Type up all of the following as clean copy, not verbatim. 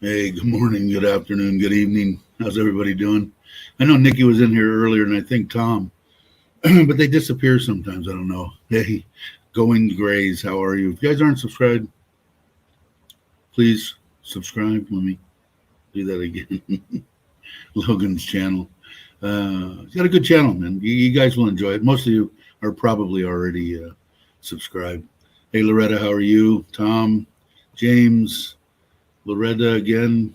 Hey, good morning, good afternoon, good evening. How's everybody doing? I know Nikki was in here earlier, and I think Tom, but they disappear sometimes. I don't know. Hey, Going Grays, how are you? If you guys aren't subscribed, please subscribe. Let me do that again. Logan's channel. He's got a good channel, man. You guys will enjoy it. Most of you are probably already subscribed. Hey, Loretta, how are you? Tom, James, Loretta again.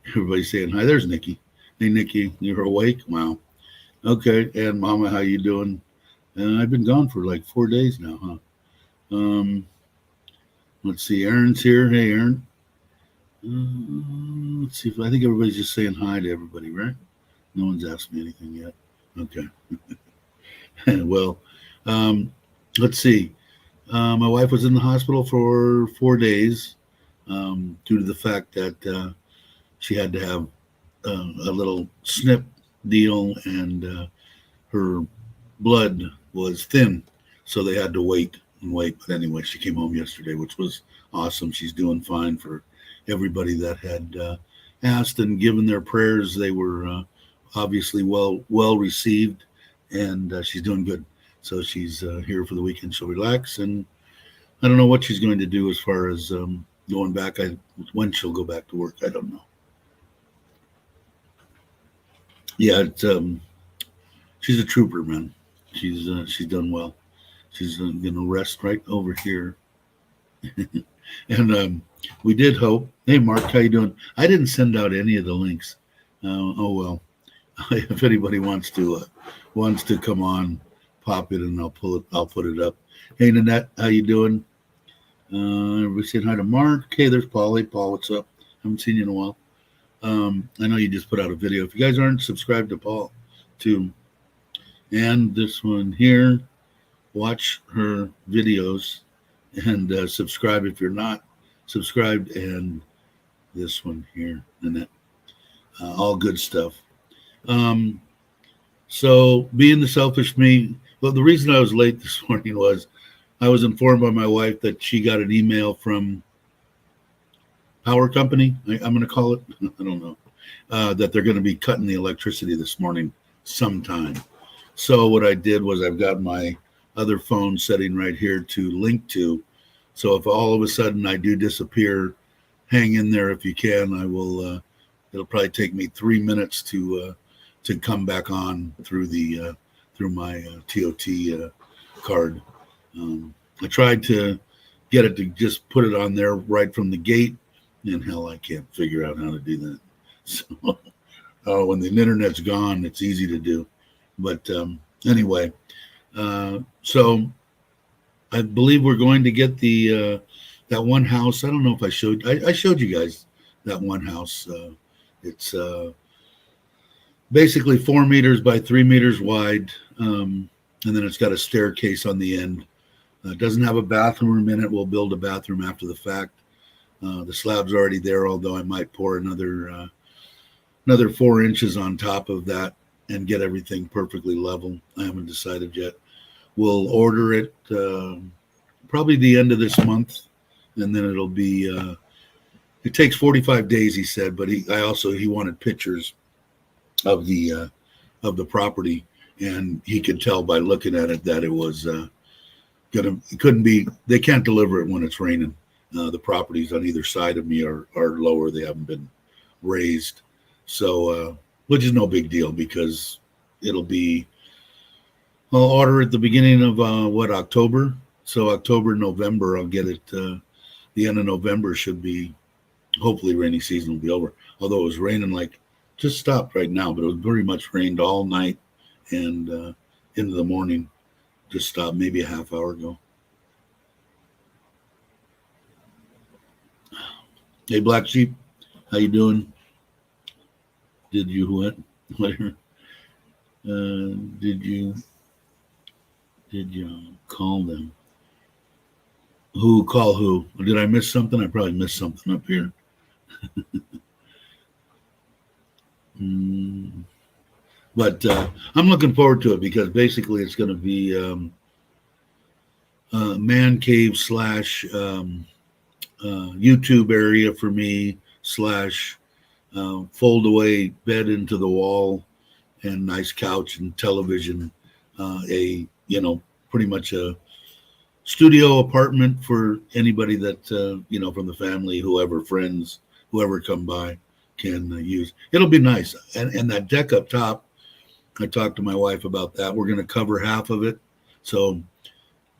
Everybody's saying hi. There's Nikki. Hey, Nikki, you're awake? Wow. Okay. And Mama, how you doing? I've been gone for like 4 days now, huh? Let's see. Aaron's here. Hey, Aaron. Let's see. I think everybody's just saying hi to everybody, right? No one's asked me anything yet. Okay. Well, let's see. My wife was in the hospital for 4 days due to the fact that she had to have a little snip deal, and her blood was thin, so they had to wait and wait. But anyway, she came home yesterday, which was awesome. She's doing fine. For everybody that had asked and given their prayers, they were obviously well received, and she's doing good. So she's here for the weekend. She'll relax, and I don't know what she's going to do as far as going back. When she'll go back to work, I don't know. Yeah, she's a trooper, man. She's done well. She's gonna rest right over here. And we did hope. Hey, Mark, how you doing? I didn't send out any of the links. Oh well. If anybody wants to come on, pop it, and I'll put it up. Hey, Nanette, how you doing? We're saying hi to Mark. Hey, there's Paul. Hey, Paul, what's up? Haven't seen you in a while. I know you just put out a video. If you guys aren't subscribed to Paul, too, and this one here, watch her videos and subscribe if you're not subscribed, and this one here, Nanette. All good stuff. So being the selfish me, well, the reason I was late this morning was I was informed by my wife that she got an email from power company, I'm going to call it, I don't know, that they're going to be cutting the electricity this morning sometime. So what I did was I've got my other phone setting right here to link to. So if all of a sudden I do disappear, hang in there if you can. I will. It'll probably take me 3 minutes to come back on through my TOT card. I tried to get it to just put it on there right from the gate, and hell, I can't figure out how to do that. So when the internet's gone, it's easy to do. But anyway, so I believe we're going to get the that one house. I don't know if I showed you guys that one house. It's basically 4 meters by 3 meters wide, and then it's got a staircase on the end. It doesn't have a bathroom in it. We'll build a bathroom after the fact. The slab's already there, although I might pour another 4 inches on top of that and get everything perfectly level. I haven't decided yet. We'll order it probably the end of this month, and then it'll be. It takes 45 days, he said, but he wanted pictures of the of the property, and he could tell by looking at it that it was it couldn't be. They can't deliver it when it's raining. The properties on either side of me are lower. They haven't been raised, so which is no big deal because it'll be. I'll order at the beginning of October. So October, November, I'll get it. The end of November should be, hopefully, rainy season will be over. Although it was raining like just stopped right now, but it was very much rained all night and into the morning. Just stopped maybe a half hour ago. Hey, Black Sheep, how you doing? Did you what? Whatever. Did you call them? Who call who? Did I miss something? I probably missed something up here. But I'm looking forward to it because basically it's going to be man cave / YouTube area for me / fold away bed into the wall and nice couch and television. Pretty much a studio apartment for anybody that from the family, whoever, friends, whoever come by can use. It'll be nice. And that deck up top, I talked to my wife about that. We're going to cover half of it. So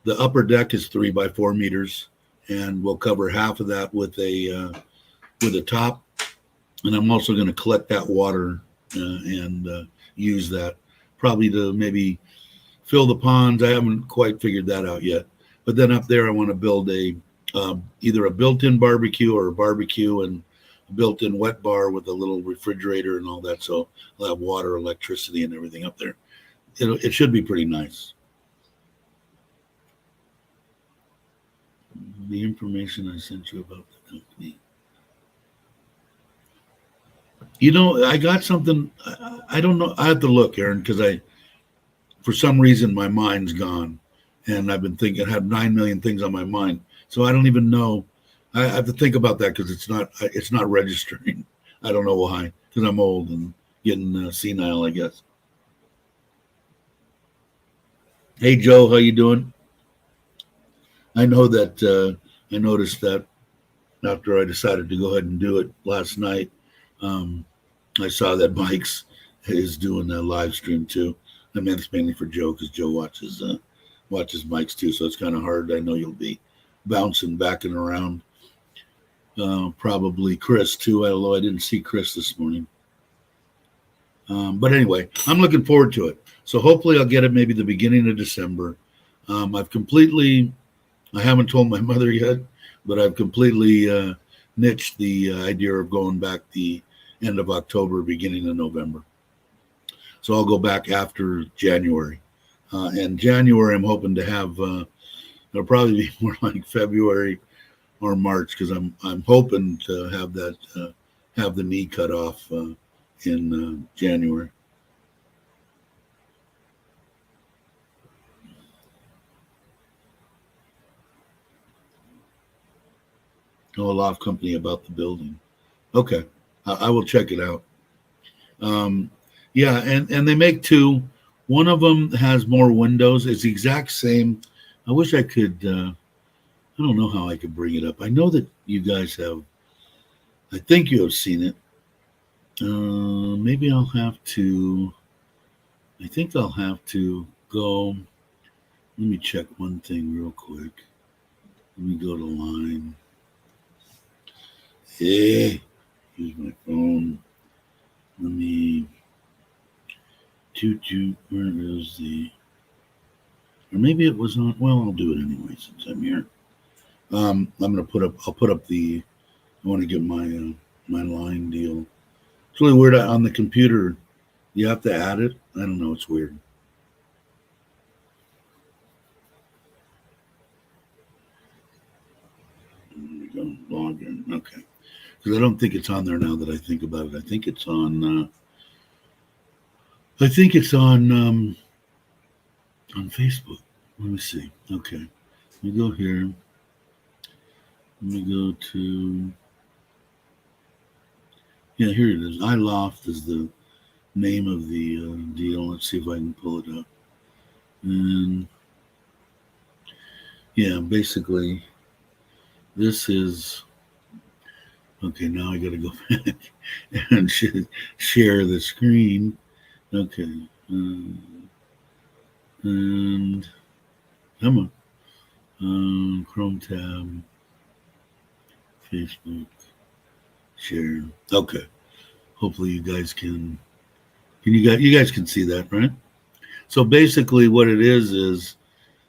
the upper deck is 3 by 4 meters, and we'll cover half of that with a top. And I'm also going to collect that water and use that probably to maybe fill the ponds. I haven't quite figured that out yet. But then up there, I want to build either a built-in barbecue or a barbecue and a built-in wet bar with a little refrigerator and all that. So I'll have water, electricity, and everything up there. It should be pretty nice. The information I sent you about the company. I got something. I don't know. I have to look, Aaron, because for some reason, my mind's gone. And I've been thinking, I have 9 million things on my mind. So I don't even know. I have to think about that because it's not registering. I don't know why, because I'm old and getting senile, I guess. Hey, Joe, how you doing? I know that I noticed that after I decided to go ahead and do it last night, I saw that Mike's is doing a live stream too. I mean, it's mainly for Joe because Joe watches Mike's too, so it's kind of hard. I know you'll be bouncing back and around. Probably Chris too, although I didn't see Chris this morning. But anyway, I'm looking forward to it. So hopefully I'll get it maybe the beginning of December. I haven't told my mother yet, but I've completely niched the idea of going back the end of October, beginning of November. So I'll go back after January. And January, I'm hoping to have, it'll probably be more like February or March because I'm hoping to have have the knee cut off in January. A loft company about the building. Okay, I will check it out. Yeah, and they make 2. One of them has more windows. It's the exact same. I wish I could. I don't know how I could bring it up. I know that you guys have. I think you have seen it. Maybe I'll have to. I think I'll have to go. Let me check one thing real quick. Let me go to line. Hey, use my phone. Let me. Where is the? Or maybe it was on. Well, I'll do it anyway since I'm here. I'm gonna put up. I'll put up the. I want to get my my line deal. It's really weird on the computer. You have to add it. I don't know. It's weird. There we go. Log in. Okay. Because I don't think it's on there now that I think about it. I think it's on. I think it's on Facebook. Let me see. Okay. Let me go here. Let me go to. Yeah, here it is. iLoft is the name of the deal. Let's see if I can pull it up. And yeah, basically, this is okay. Now I got to go back and share the screen. Okay, and come on, Chrome tab, Facebook, share. Okay, hopefully you guys can. You guys can see that, right? So basically, what it is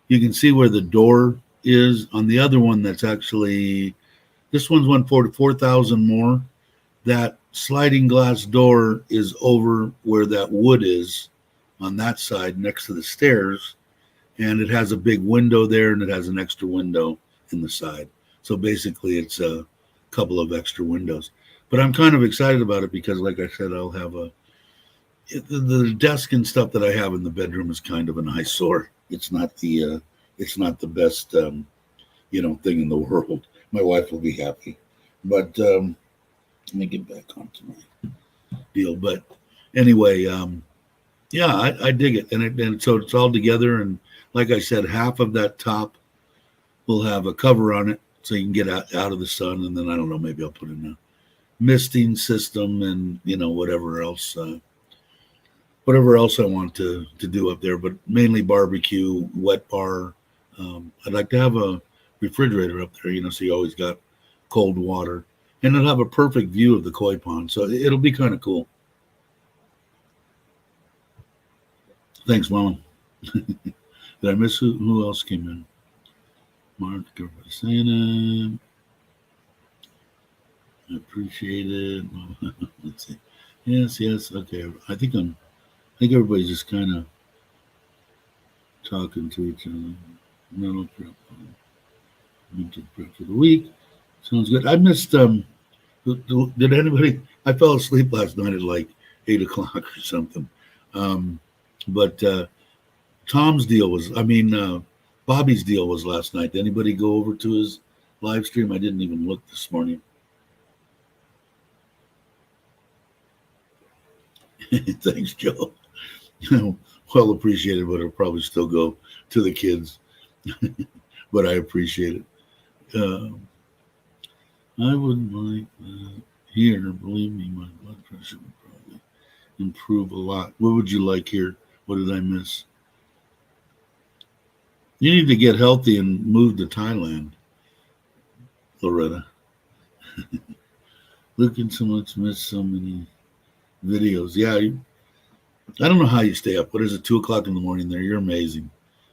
you can see where the door is on the other one. That's actually this one's 144,000 more. That sliding glass door is over where that wood is on that side next to the stairs, and it has a big window there, and it has an extra window in the side. So basically, it's a couple of extra windows. But I'm kind of excited about it because, like I said, I'll have the desk and stuff that I have in the bedroom is kind of an eyesore. It's not the best thing in the world. My wife will be happy, but let me get back onto my deal. But anyway, yeah, I dig it, and so it's all together. And like I said, half of that top will have a cover on it, so you can get out of the sun. And then I don't know, maybe I'll put in a misting system and whatever else I want to do up there. But mainly barbecue, wet bar. I'd like to have a refrigerator up there, so you always got cold water, and it'll have a perfect view of the koi pond. So it'll be kind of cool. Thanks, Mama. Did I miss who else came in? Mark, everybody saying it. I appreciate it. Let's see. Yes. Okay. I think everybody's just kind of talking to each other. Mental prep. Mental prep for the week. Sounds good. I missed. Did anybody? I fell asleep last night at like 8:00 or something. But Tom's deal was. Bobby's deal was last night. Did anybody go over to his live stream? I didn't even look this morning. Thanks, Joe. Well appreciated, but it'll probably still go to the kids. But I appreciate it. I would like that here. Believe me, my blood pressure would probably improve a lot. What would you like here? What did I miss? You need to get healthy and move to Thailand, Loretta. Looking so much, miss so many videos. Yeah, I don't know how you stay up. What is it, 2:00 in the morning there? You're amazing.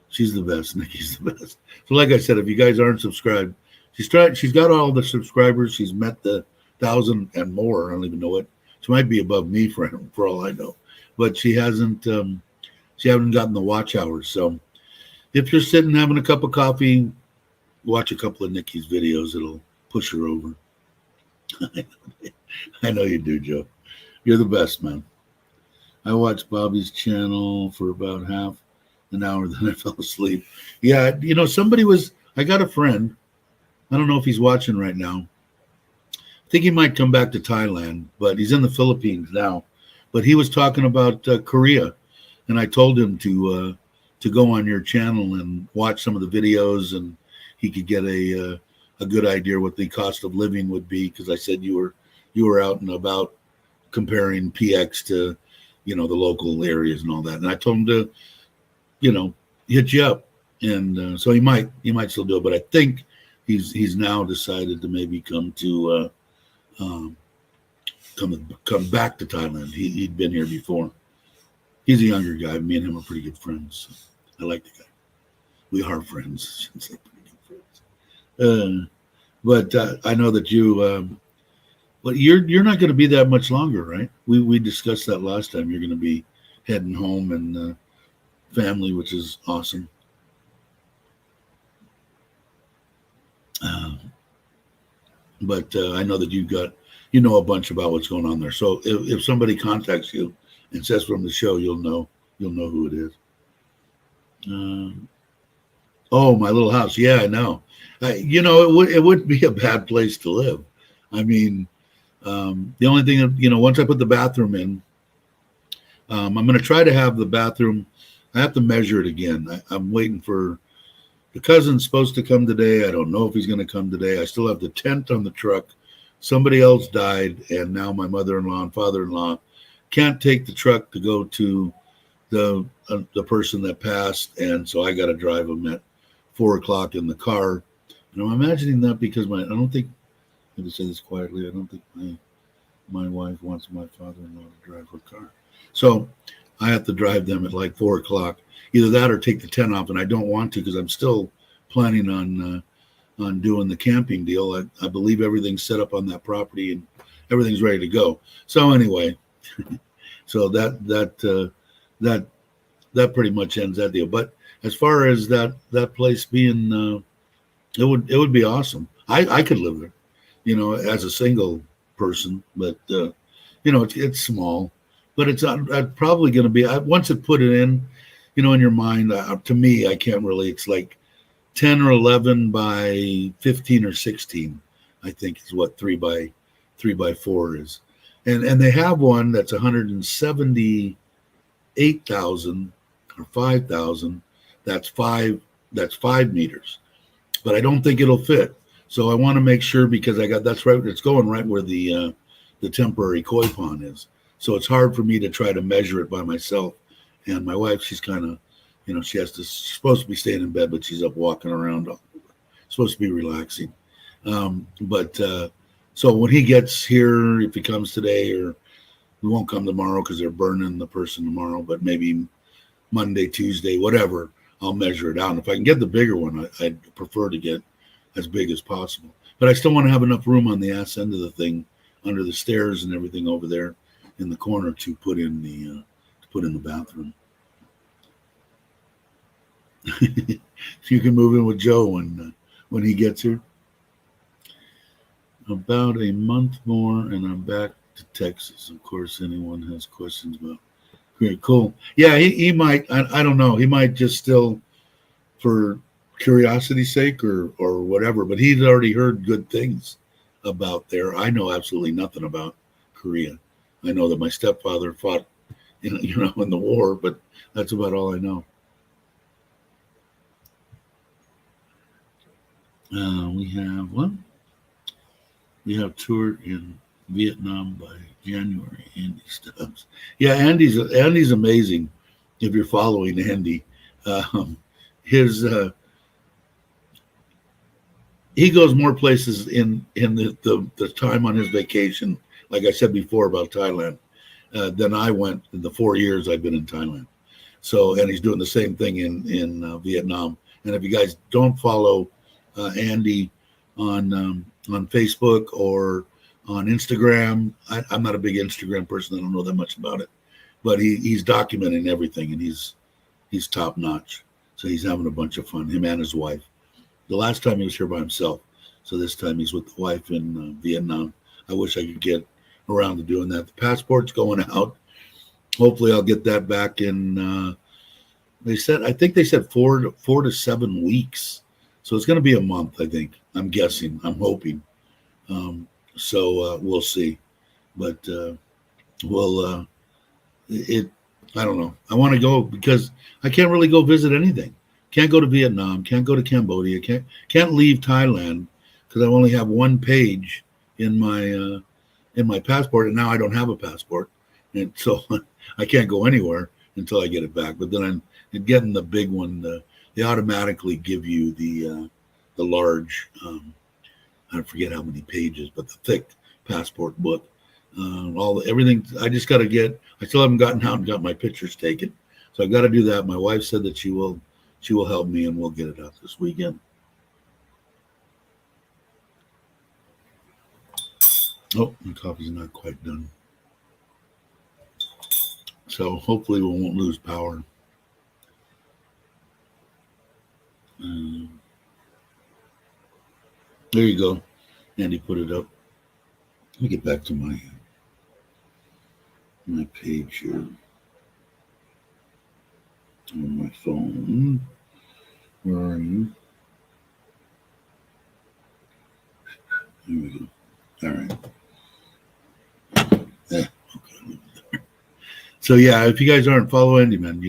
She's the best. Nikki's the best. So like I said, if you guys aren't subscribed, she's got all the subscribers. She's met the 1,000 and more. I don't even know what. She might be above me for all I know. But she hasn't gotten the watch hours. So if you're sitting having a cup of coffee, watch a couple of Nikki's videos. It'll push her over. I know you do, Joe. You're the best, man. I watched Bobby's channel for about half an hour, then I fell asleep. Yeah, I got a friend. I don't know if he's watching right now. I think he might come back to Thailand, but he's in the Philippines now. But he was talking about Korea, and I told him to go on your channel and watch some of the videos, and he could get a good idea what the cost of living would be, because I said you were out and about comparing PX to the local areas and all that, and I told him to hit you up, and so he might still do it, but I think he's now decided to maybe come back to Thailand. He'd been here before. He's a younger guy. Me and him are pretty good friends. So I like the guy. We are friends. But I know that but you're not going to be that much longer, right? We discussed that last time. You're going to be heading home and family, which is awesome. But I know that you know a bunch about what's going on there. So if somebody contacts you and says from the show, you'll know who it is. Oh, my little house. Yeah, I know. It wouldn't be a bad place to live. I mean, the only thing, once I put the bathroom in, I'm going to try to have the bathroom. I have to measure it again. I'm waiting for the cousin's supposed to come today. I don't know if he's going to come today. I still have the tent on the truck. Somebody else died, and now my mother-in-law and father-in-law can't take the truck to go to the person that passed, and so I got to drive them at 4 o'clock in the car. And I'm imagining that because I don't think, I have to say this quietly, I don't think my wife wants my father-in-law to drive her car. So I have to drive them at like 4 o'clock. Either that or take the tent off, and I don't want to because I'm still planning on doing the camping deal. I believe everything's set up on that property and everything's ready to go. So anyway, so that pretty much ends that deal. But as far as that place being, it would be awesome. I could live there, as a single person, but it's small, but it's probably going to be once it put it in, in your mind. To me, I can't really. It's like 10 or 11 by 15 or 16, I think is what 3x4 is, and they have one that's 178,000 or 5,000. That's 5 meters, but I don't think it'll fit. So I want to make sure because that's right. It's going right where the temporary koi pond is. So it's hard for me to try to measure it by myself. And my wife, she's kind of, she's supposed to be staying in bed, but she's up walking around. Supposed to be relaxing. So when he gets here, if he comes today, or we won't come tomorrow because they're burning the person tomorrow, but maybe Monday, Tuesday, whatever, I'll measure it out. And if I can get the bigger one, I'd prefer to get as big as possible. But I still want to have enough room on the ass end of the thing, under the stairs and everything over there in the corner to put in the bathroom. You can move in with Joe when he gets here. About a month more, and I'm back to Texas. Of course, anyone has questions about. Great, cool. Yeah, he might. I don't know. He might just still, for curiosity's sake or whatever. But he's already heard good things about there. I know absolutely nothing about Korea. I know that my stepfather fought, in the war, but that's about all I know. We have one. We have tour in Vietnam by January. Andy Stubbs. Yeah, Andy's amazing. If you're following Andy, his he goes more places in the time on his vacation. Like I said before about Thailand, than I went in the 4 years I've been in Thailand. So, and he's doing the same thing in Vietnam. And if you guys don't follow Andy on Facebook or on Instagram, I'm not a big Instagram person. I don't know that much about it, but he's documenting everything, and he's top notch. So he's having a bunch of fun, him and his wife. The last time he was here by himself, so this time he's with the wife in Vietnam. I wish I could get around to doing that. The passport's going out. Hopefully, I'll get that back in. I think they said 4 to 7 weeks. So it's going to be a month, I think. I'm guessing. I'm hoping. So we'll see. But I don't know. I want to go because I can't really go visit anything. Can't go to Vietnam. Can't go to Cambodia. Can't leave Thailand because I only have one page in my passport, and now I don't have a passport, and so I can't go anywhere until I get it back. But then I'm getting the big one. They automatically give you the large. I forget how many pages, but the thick passport book. Everything. I just got to get. I still haven't gotten out and got my pictures taken, so I got to do that. My wife said that she will help me, and we'll get it out this weekend. Oh, the coffee's not quite done. So hopefully we won't lose power. There you go. Andy put it up. Let me get back to my page here on my phone. Where are you? Here we go. All right. Yeah, okay. So yeah, if you guys aren't, follow Andy, man.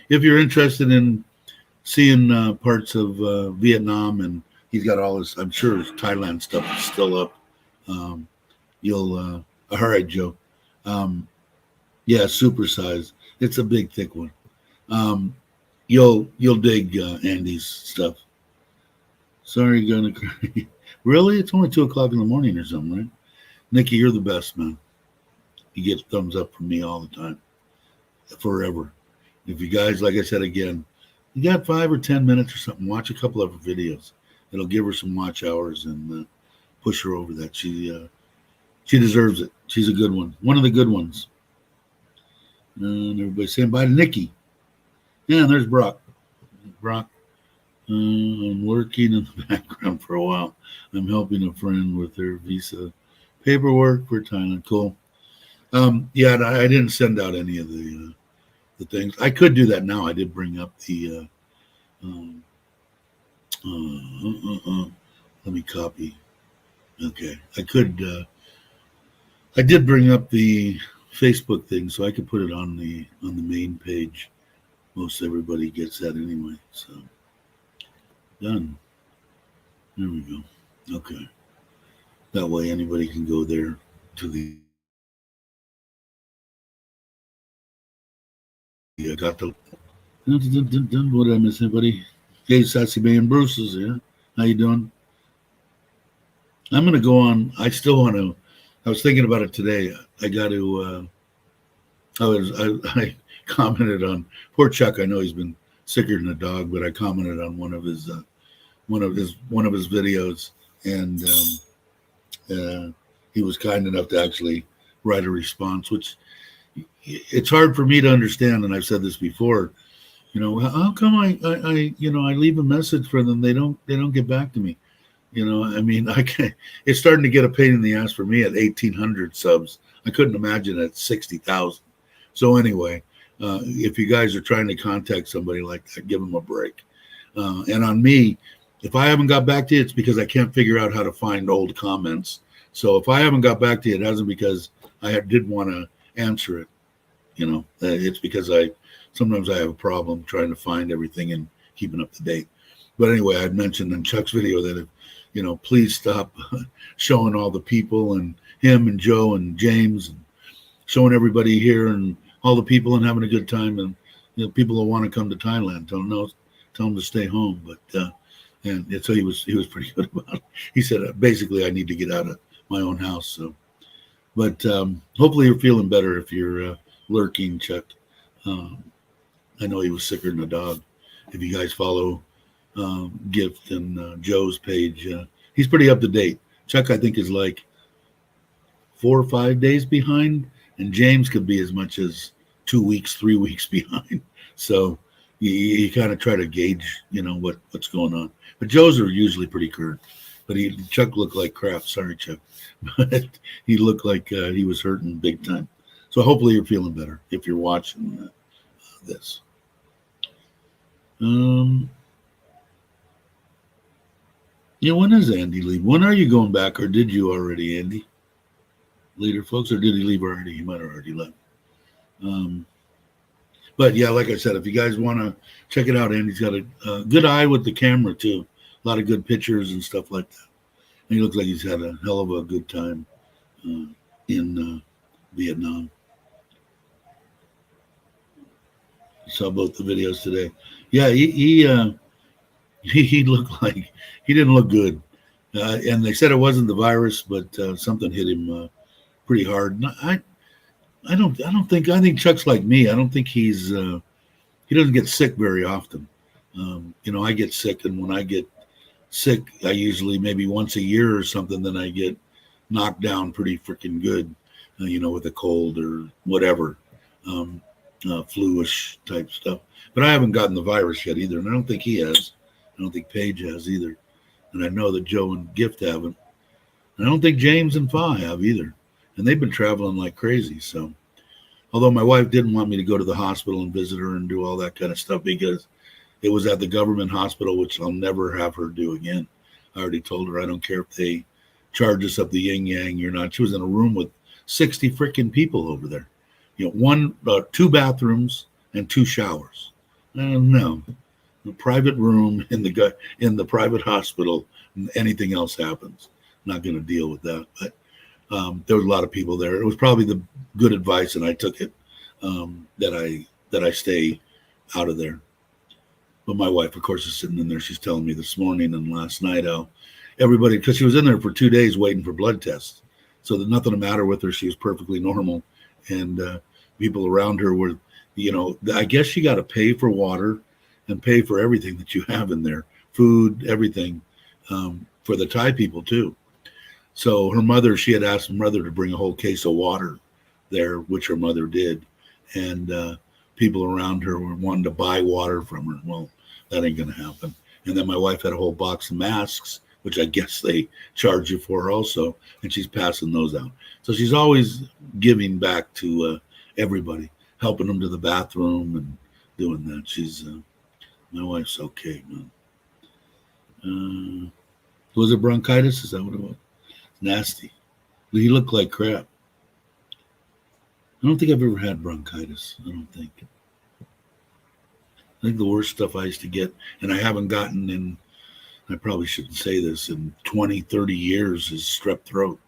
If you're interested in seeing parts of Vietnam, and he's got all his, I'm sure his Thailand stuff is still up. You'll all right, Joe. Yeah, supersize. It's a big, thick one. You'll dig Andy's stuff. Sorry, gonna cry. Really? It's only 2:00 in the morning or something, right? Nikki, you're the best, man. You get thumbs up from me all the time, forever. If you guys, like I said again, you got 5 or 10 minutes or something, watch a couple of her videos. It'll give her some watch hours and push her over that. She deserves it. She's a good one. One of the good ones. And everybody's saying bye to Nikki. Yeah, and there's Brock. Brock, I'm working in the background for a while. I'm helping a friend with their visa paperwork for Thailand. Cool. Yeah, I didn't send out any of the things. I could do that now. I did bring up the. Let me copy. Okay, I could. I did bring up the Facebook thing, so I could put it on the main page. Most everybody gets that anyway. So done. There we go. Okay. That way anybody can go there to the. I got the. What did I miss, anybody? Hey, Sassy Bay and Bruce is here. How you doing? I'm gonna go on. I still want to. I was thinking about it today. I got to. I commented on poor Chuck. I know he's been sicker than a dog, but I commented on one of his videos, and he was kind enough to actually write a response, which it's hard for me to understand. And I've said this before. You know, how come I leave a message for them, they don't get back to me. You know, I mean, I can't. It's starting to get a pain in the ass for me at 1,800 subs. I couldn't imagine at 60,000. So anyway, if you guys are trying to contact somebody like that, give them a break. And on me, if I haven't got back to you, it's because I can't figure out how to find old comments. So if I haven't got back to you, it hasn't because I did want to answer it. You know, it's because sometimes I have a problem trying to find everything and keeping up to date. But anyway, I mentioned in Chuck's video that if, you know, please stop showing all the people and him and Joe and James and showing everybody here and all the people and having a good time, and you know, people who want to come to Thailand, tell them to stay home. But and so he was pretty good about it. He said basically I need to get out of my own house. So, but hopefully you're feeling better if you're lurking, Chuck. I know he was sicker than a dog. If you guys follow Gift and Joe's page, he's pretty up to date. Chuck, I think, is like 4 or 5 days behind, and James could be as much as 2 weeks, 3 weeks behind. So you kind of try to gauge, you know, what's going on. But Joe's are usually pretty current. But Chuck looked like crap. Sorry, Chuck. But he looked like he was hurting big time. So hopefully you're feeling better if you're watching this. Yeah, when does Andy leave? When are you going back, or did you already, Andy? Later, folks, or did he leave already? He might have already left. But yeah, like I said, if you guys want to check it out, Andy's got a good eye with the camera too. A lot of good pictures and stuff like that. And he looks like he's had a hell of a good time in Vietnam. Saw both the videos today. Yeah, he looked like he didn't look good, and they said it wasn't the virus, but something hit him pretty hard. I think Chuck's like me. I don't think he doesn't get sick very often. You know, I get sick, and when I get sick, I usually maybe once a year or something. Then I get knocked down pretty freaking good, you know, with a cold or whatever. Flu-ish type stuff, but I haven't gotten the virus yet either, and I don't think he has. I don't think Paige has either, and I know that Joe and Gift haven't. And I don't think James and Fa have either, and they've been traveling like crazy. So, although my wife didn't want me to go to the hospital and visit her and do all that kind of stuff because it was at the government hospital, which I'll never have her do again. I already told her I don't care if they charge us up the yin yang. You're not. She was in a room with 60 freaking people over there. two bathrooms and two showers. No, a private room in the private hospital. Anything else happens, not going to deal with that. But there was a lot of people there. It was probably the good advice, and I took it. That I stay out of there. But my wife, of course, is sitting in there. She's telling me this morning and last night how everybody, because she was in there for 2 days waiting for blood tests, so that nothing the matter with her. She was perfectly normal, and people around her were, I guess she got to pay for water and pay for everything that you have in there, food, everything, for the Thai people too. So her mother, she had asked her mother to bring a whole case of water there, which her mother did, and people around her were wanting to buy water from her. Well, that ain't going to happen. And then my wife had a whole box of masks, which I guess they charge you for also, and she's passing those out. So she's always giving back to everybody, helping them to the bathroom and doing that. She's my wife's okay, man. Was it bronchitis? Is that what it was? Nasty. He looked like crap. I don't think I've ever had bronchitis. I don't think. I think the worst stuff I used to get, and I haven't gotten in, I probably shouldn't say this, in 20, 30 years, is strep throat.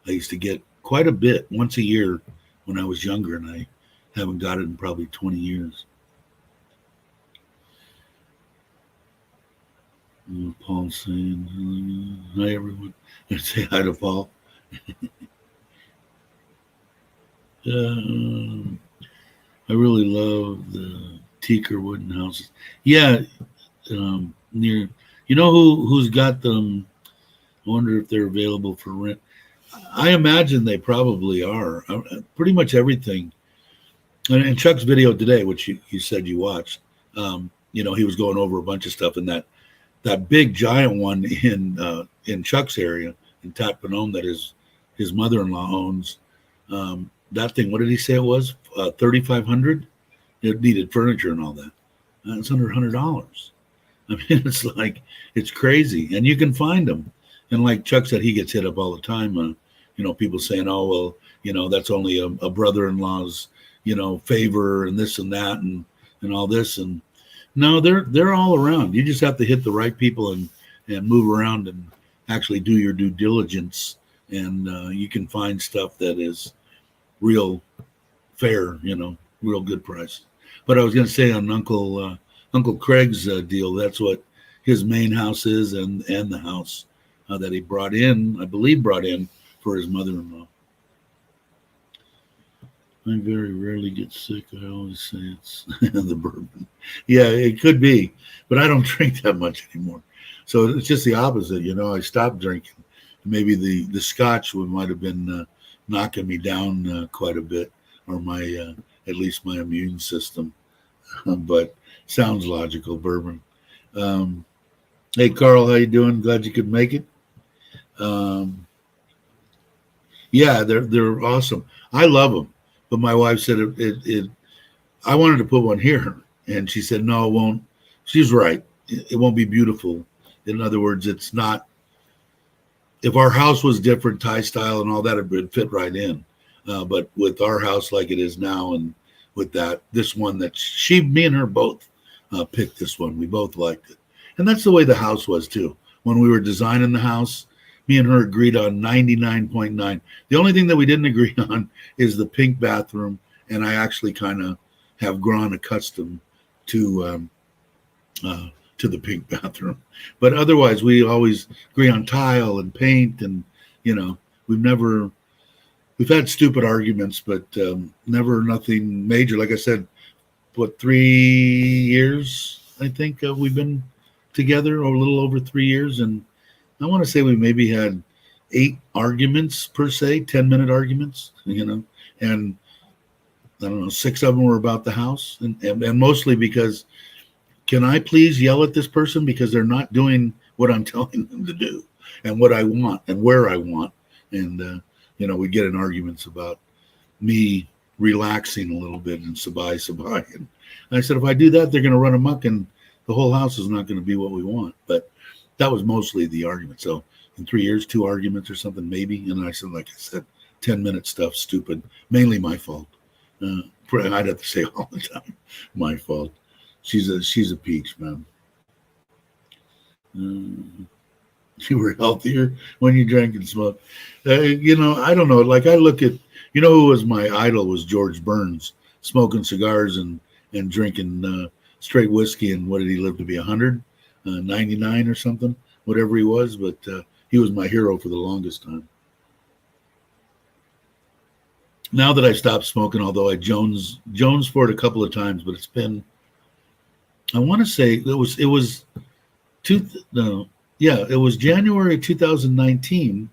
I used to get quite a bit once a year when I was younger, and I haven't got it in probably 20 years. Paul saying, hi, everyone. I say hi to Paul. I really love the teaker wooden houses. Yeah, near. You know who's got them? I wonder if they're available for rent. I imagine they probably are. Pretty much everything. And Chuck's video today, which you said you watched, he was going over a bunch of stuff, and that big giant one in Chuck's area in Tatpanone that his mother-in-law owns. That thing, what did he say it was? $3,500. It needed furniture and all that. It's under $100. I mean, it's like, it's crazy, and you can find them. And like Chuck said, he gets hit up all the time. People saying, "Oh, well, that's only a brother-in-law's, favor and this and that and all this." And no, they're all around. You just have to hit the right people and move around and actually do your due diligence, and you can find stuff that is real fair, real good price. But I was going to say on Uncle Craig's deal, that's what his main house is, and the house that he brought in for his mother-in-law. I very rarely get sick. I always say it's the bourbon. Yeah, it could be, but I don't drink that much anymore. So it's just the opposite. I stopped drinking. Maybe the scotch might have been knocking me down quite a bit, or my at least my immune system. But sounds logical, bourbon. Hey, Carl, how you doing? Glad you could make it. Yeah, they're awesome. I love them. But my wife said I wanted to put one here, and she said, no, it won't. She's right. It won't be beautiful. In other words, it's not. If our house was different, Thai style and all that, it would fit right in. But with our house like it is now, and with this one that me and her both picked this one. We both liked it. And that's the way the house was too. When we were designing the house, me and her agreed on 99.9. The only thing that we didn't agree on is the pink bathroom, and I actually kind of have grown accustomed to the pink bathroom. But otherwise, we always agree on tile and paint, and we've had stupid arguments, but never nothing major. Like I said, 3 years I think we've been together, or a little over 3 years, and I want to say we maybe had 8 arguments per se, 10-minute arguments, and I don't know, 6 of them were about the house, and mostly because, can I please yell at this person because they're not doing what I'm telling them to do, and what I want, and where I want, and we get in arguments about me relaxing a little bit and sabai, and I said, if I do that, they're going to run amok, and the whole house is not going to be what we want. But that was mostly the argument. So in 3 years, 2 arguments or something, maybe. And I said, like I said, 10-minute stuff, stupid, mainly my fault. I'd have to say all the time. My fault. She's a peach, man. You were healthier when you drank and smoked. I don't know. Like I look at, who was my idol was George Burns, smoking cigars and drinking straight whiskey. And what did he live to be? 199 or something, whatever he was. But he was my hero for the longest time. Now that I stopped smoking, although I Jones for it a couple of times, but it's been, I want to say it was it was January 2019.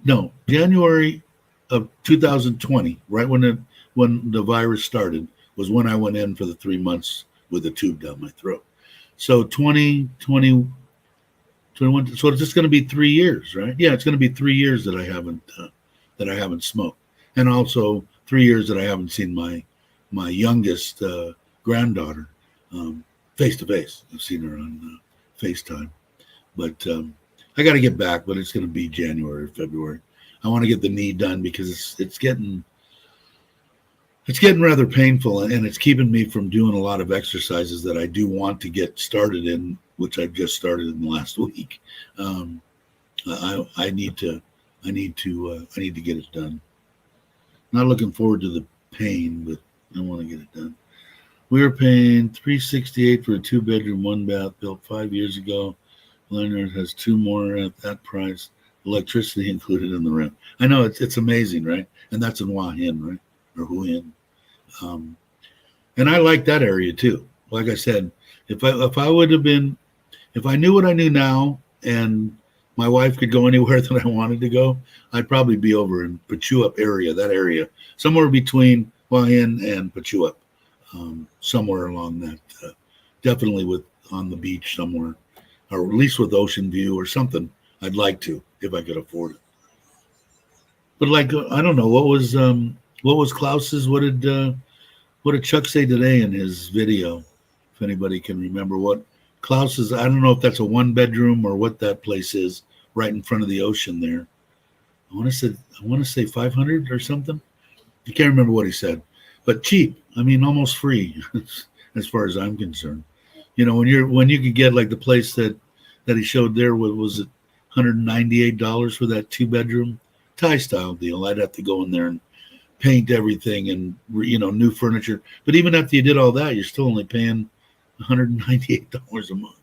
No, January of 2020, right when the virus started, was when I went in for the 3 months with a tube down my throat. So 2020, 21. So it's just going to be 3 years, right? Yeah, it's going to be 3 years that I haven't smoked, and also 3 years that I haven't seen my youngest granddaughter face to face. I've seen her on FaceTime, but I got to get back. But it's going to be January or February. I want to get the knee done because it's getting rather painful, and it's keeping me from doing a lot of exercises that I do want to get started in, which I've just started in the last week. I need to get it done. Not looking forward to the pain, but I want to get it done. We were paying $368 for a 2-bedroom, 1-bath built 5 years ago. Leonard has 2 more at that price. Electricity included in the rent. I know it's amazing, right? And that's in Hua Hin, right? Or Hu Hin. And I like that area too. Like I said, if I knew what I knew now, and my wife could go anywhere that I wanted to go, I'd probably be over in Pachuap area, that area, somewhere between Hua Hin and Pachuap, somewhere along that, definitely on the beach somewhere, or at least with ocean view or something. I'd like to, if I could afford it. But like, I don't know, what was Klaus's, what did Chuck say today in his video? If anybody can remember what Klaus's, I don't know if that's a 1-bedroom or what that place is right in front of the ocean there. I want to say 500 or something. I can't remember what he said, but cheap. I mean, almost free as far as I'm concerned. When you could get like the place that he showed there, what was it, $198 for that 2-bedroom Thai style deal. I'd have to go in there and paint everything and new furniture. But even after you did all that, you're still only paying $198 a month.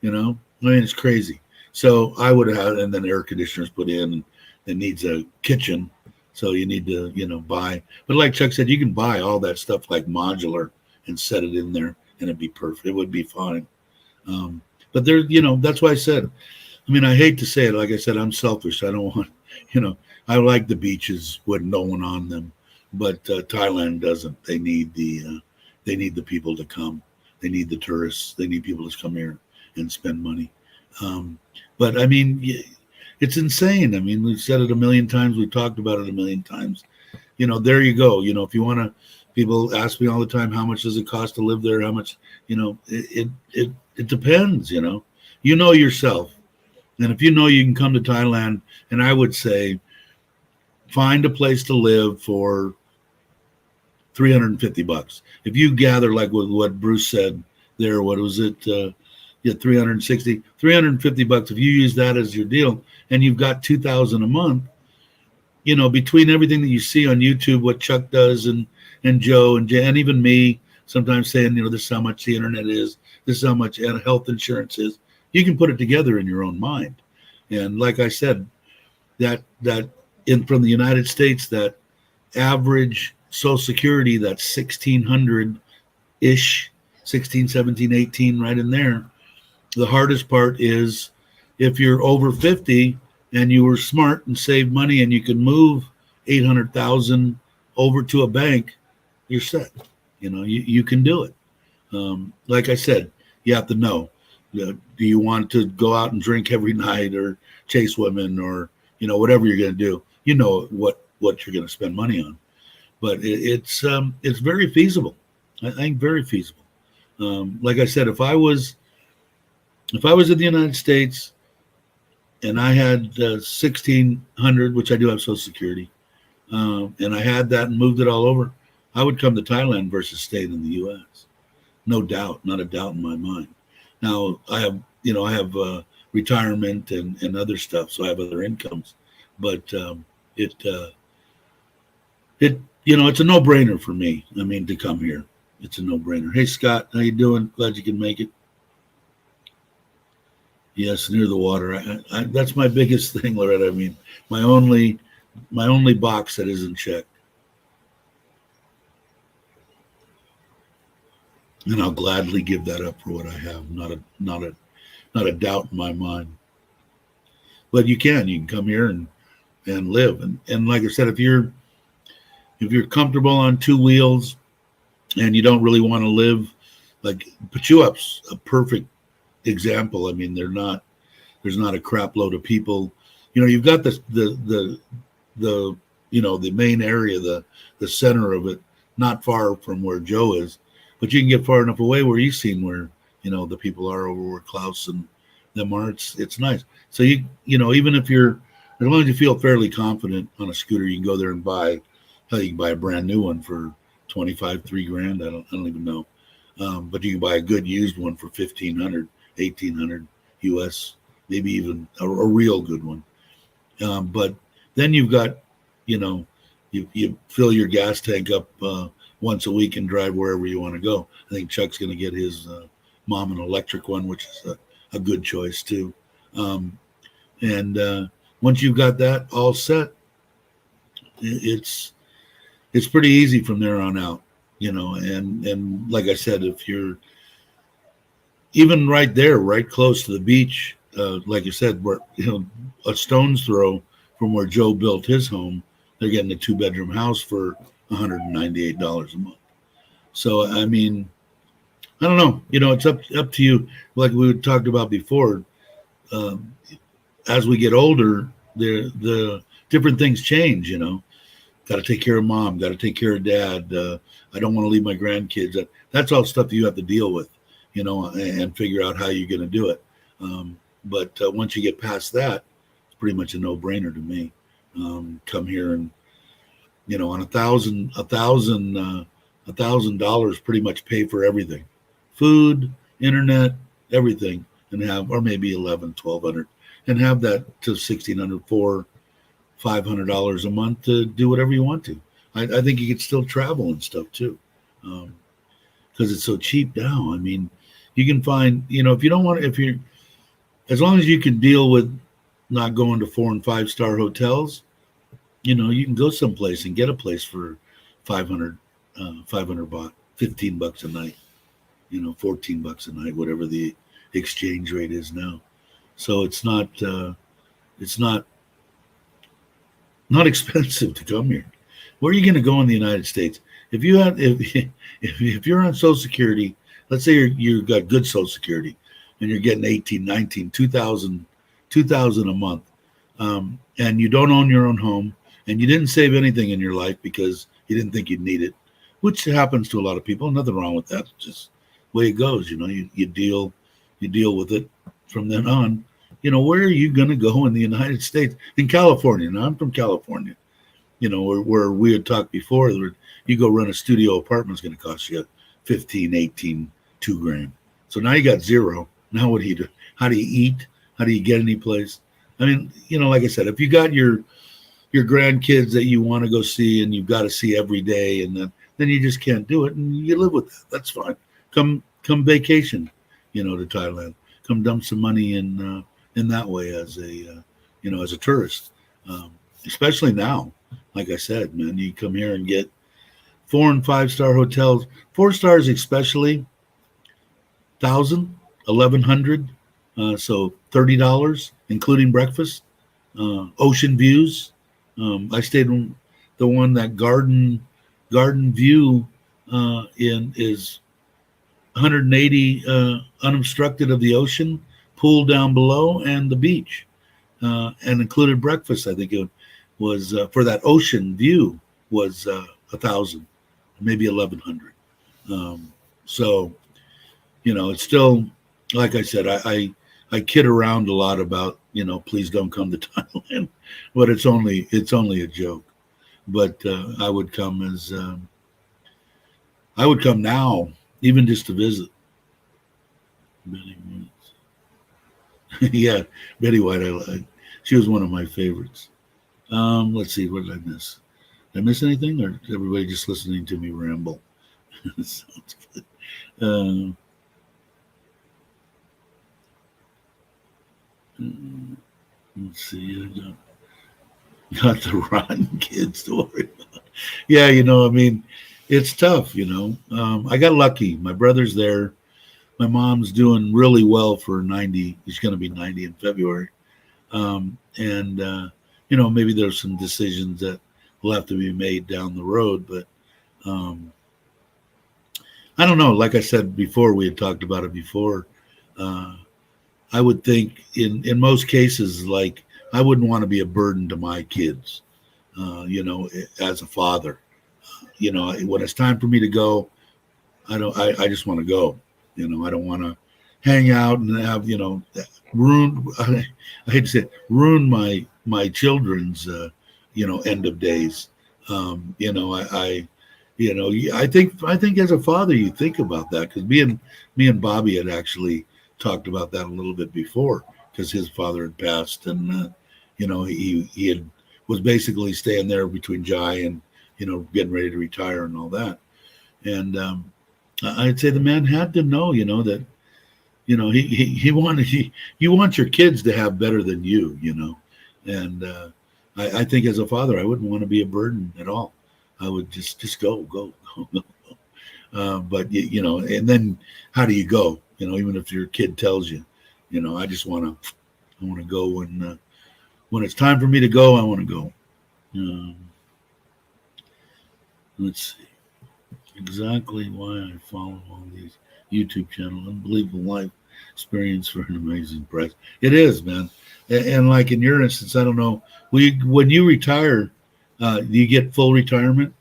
I mean, it's crazy. So I would have, and then air conditioners put in, and it needs a kitchen. So you need to, buy. But like Chuck said, you can buy all that stuff like modular and set it in there, and it'd be perfect. It would be fine. But there, that's why I said, I mean, I hate to say it. Like I said, I'm selfish. I don't want, I like the beaches with no one on them, but Thailand doesn't. They need the people to come. They need the tourists. They need people to come here and spend money. But I mean, it's insane. I mean, we've said it a million times. We've talked about it a million times. There you go. If you want to, people ask me all the time, how much does it cost to live there? How much, it depends, yourself. And if you can come to Thailand, and I would say, find a place to live for $350. If you gather like what Bruce said there, what was it? 360, $350. If you use that as your deal, and you've got $2,000 a month, between everything that you see on YouTube, what Chuck does, and Joe and Jay, and even me, sometimes saying, this is how much the internet is, this is how much health insurance is. You can put it together in your own mind. And like I said, that from the United States, that average Social Security, that's 1,600-ish, 16, 17, 18, right in there. The hardest part is if you're over 50 and you were smart and saved money and you can move 800,000 over to a bank, you're set. You can do it. Like I said, you have to know. Do you want to go out and drink every night or chase women or whatever you're going to do? What you're going to spend money on. But it's very feasible. I think very feasible. Like I said, if I was in the United States and I had 1,600, which I do have Social Security, and I had that and moved it all over, I would come to Thailand versus staying in the U.S. No doubt, not a doubt in my mind. Now I have retirement and other stuff, so I have other incomes, but it it it's a no-brainer for me. I mean, to come here, it's a no-brainer. Hey Scott, how you doing? Glad you can make it. Yes, near the water. That's my biggest thing, Loretta. I mean, my only box that isn't checked, and I'll gladly give that up for what I have. Not a doubt in my mind. But you can come here and live, and like I said, if you're comfortable on two wheels and you don't really want to live, like Pachuap's a perfect example. I mean, there's not a crap load of people. You've got the main area, the center of it, not far from where Joe is, but you can get far enough away where you've seen where the people are over where Klaus and them are. It's nice. So even if as long as you feel fairly confident on a scooter, you can go there and buy. You can buy a brand new one for $3,000. I don't even know. But you can buy a good used one for $1,500, $1,800 US, maybe even a real good one. But then you've got, you fill your gas tank up once a week and drive wherever you want to go. I think Chuck's going to get his mom an electric one, which is a good choice too. And once you've got that all set, it's pretty easy from there on out, and like I said, if you're even right there, right close to the beach, like you said, where, a stone's throw from where Joe built his home, they're getting a 2-bedroom house for $198 a month. So, I mean, I don't know, it's up to you. Like we talked about before, as we get older, the different things change, Got to take care of mom. Got to take care of dad. I don't want to leave my grandkids. That's all stuff that you have to deal with, and figure out how you're going to do it. But once you get past that, it's pretty much a no-brainer to me. Come here and, on $1,000, pretty much pay for everything, food, internet, everything, and or maybe 1,100, 1,200, and have that to 1,600, $500 a month to do whatever you want to. I think you could still travel and stuff too, because it's so cheap now. I mean, you can find, if you don't want, as long as you can deal with not going to 4 and 5 star hotels, you can go someplace and get a place for 500 baht, $15 a night, $14 a night, whatever the exchange rate is now. So it's not expensive to come here. Where are you going to go in the United States? If you're on Social Security, let's say you got good Social Security, and you're getting 18, 19, 2,000 a month, and you don't own your own home, and you didn't save anything in your life because you didn't think you'd need it, which happens to a lot of people. Nothing wrong with that. It's just the way it goes. You deal with it from then on. Where are you going to go in the United States? In California. Now, I'm from California, where we had talked before. You go rent a studio apartment is going to cost you 15, 18, $2,000. So now you got zero. Now what do you do? How do you eat? How do you get any place? I mean, like I said, if you got your grandkids that you want to go see and you've got to see every day, and then you just can't do it, and you live with that. That's fine. Come vacation, to Thailand. Come dump some money in that way as a tourist, especially now. Like I said, man, you come here and get 4 and 5 star hotels, 4 stars especially, 1,000, 1,100, so $30 including breakfast, ocean views. I stayed in the one that garden view is 180 unobstructed of the ocean, pool down below, and the beach, and included breakfast. I think it was for that ocean view was 1,000, maybe 1,100. So, it's still, like I said, I kid around a lot about, please don't come to Thailand, but it's only a joke. but I would come I would come now, even just to visit. Betty White. Yeah, Betty White. She was one of my favorites. Let's see, what did I miss? Did I miss anything, or is everybody just listening to me ramble? Sounds good. Let's see. Got the rotten kids to worry about. Yeah, I mean, it's tough. I got lucky. My brother's there. My mom's doing really well for 90. She's going to be 90 in February. And maybe there's some decisions that will have to be made down the road, but I don't know. Like I said before, we had talked about it before. I would think in most cases, like, I wouldn't want to be a burden to my kids, as a father. When it's time for me to go, I just want to go. I don't want to hang out and have, ruin, I hate to say it, ruin my children's, end of days. I think as a father, you think about that, because me and Bobby had actually talked about that a little bit before, because his father had passed, and he was basically staying there between Jai and getting ready to retire and all that. And I'd say the man had to know, that you want your kids to have better than you, and I think as a father, I wouldn't want to be a burden at all. I would just go. But and then how do you go? Even if your kid tells you, I just want to go when it's time for me to go. I want to go. Let's see exactly why I follow all these YouTube channels. Unbelievable life experience for an amazing price. It is, man. And like in your instance, I don't know. When you retire, do you get full retirement,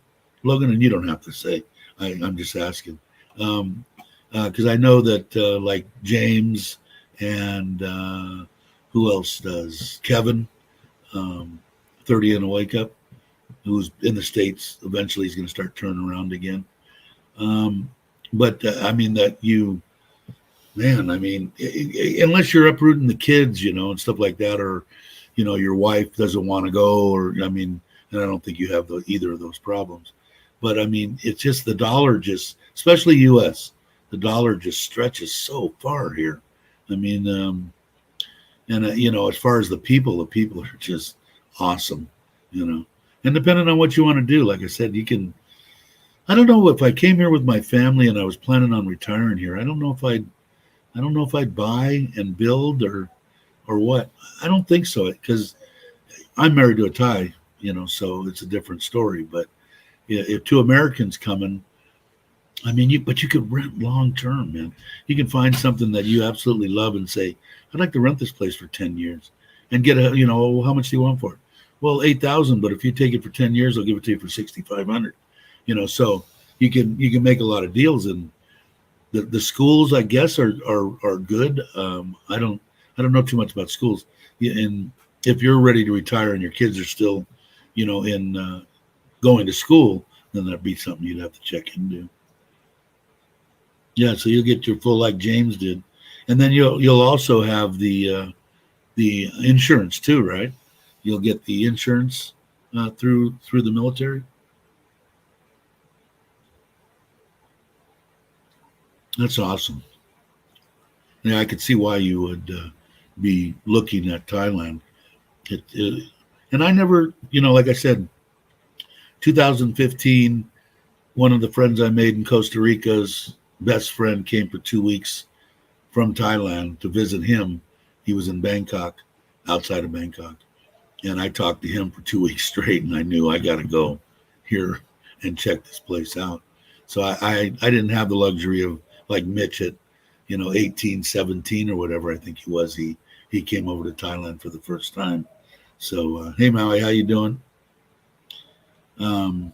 Logan? And you don't have to say. I'm just asking. Because I know that like James and who else does? Kevin, 30 and a Wake Up, who's in the States. Eventually he's going to start turning around again. But I mean that unless you're uprooting the kids, and stuff like that, or, your wife doesn't want to go, or, and I don't think you have either of those problems. But I mean, it's just the dollar, especially U.S., the dollar just stretches so far here. I mean, and as far as the people are just awesome, and depending on what you want to do, like I said, you can. I don't know if I came here with my family and I was planning on retiring here. I don't know if I'd buy and build or what. I don't think so, because I'm married to a Thai, so it's a different story. But if two Americans coming, I mean, but you could rent long term, man. You can find something that you absolutely love and say, I'd like to rent this place for 10 years and get how much do you want for it? Well, 8,000, but if you take it for 10 years, I'll give it to you for 6,500. So you can make a lot of deals, and the schools, I guess, are good. I don't know too much about schools, and if you're ready to retire and your kids are still, in going to school, then that'd be something you'd have to check into. Yeah, so you'll get your full, like James did, and then you'll also have the insurance too, right? You'll get the insurance through the military. That's awesome. Yeah, I could see why you would be looking at Thailand. And I never, like I said, 2015, one of the friends I made in Costa Rica's best friend came for 2 weeks from Thailand to visit him. He was in Bangkok, outside of Bangkok. And I talked to him for 2 weeks straight, and I knew I got to go here and check this place out. So I didn't have the luxury of, like Mitch at 18, 17 or whatever I think he was. He came over to Thailand for the first time. So hey Maui, how you doing? I'm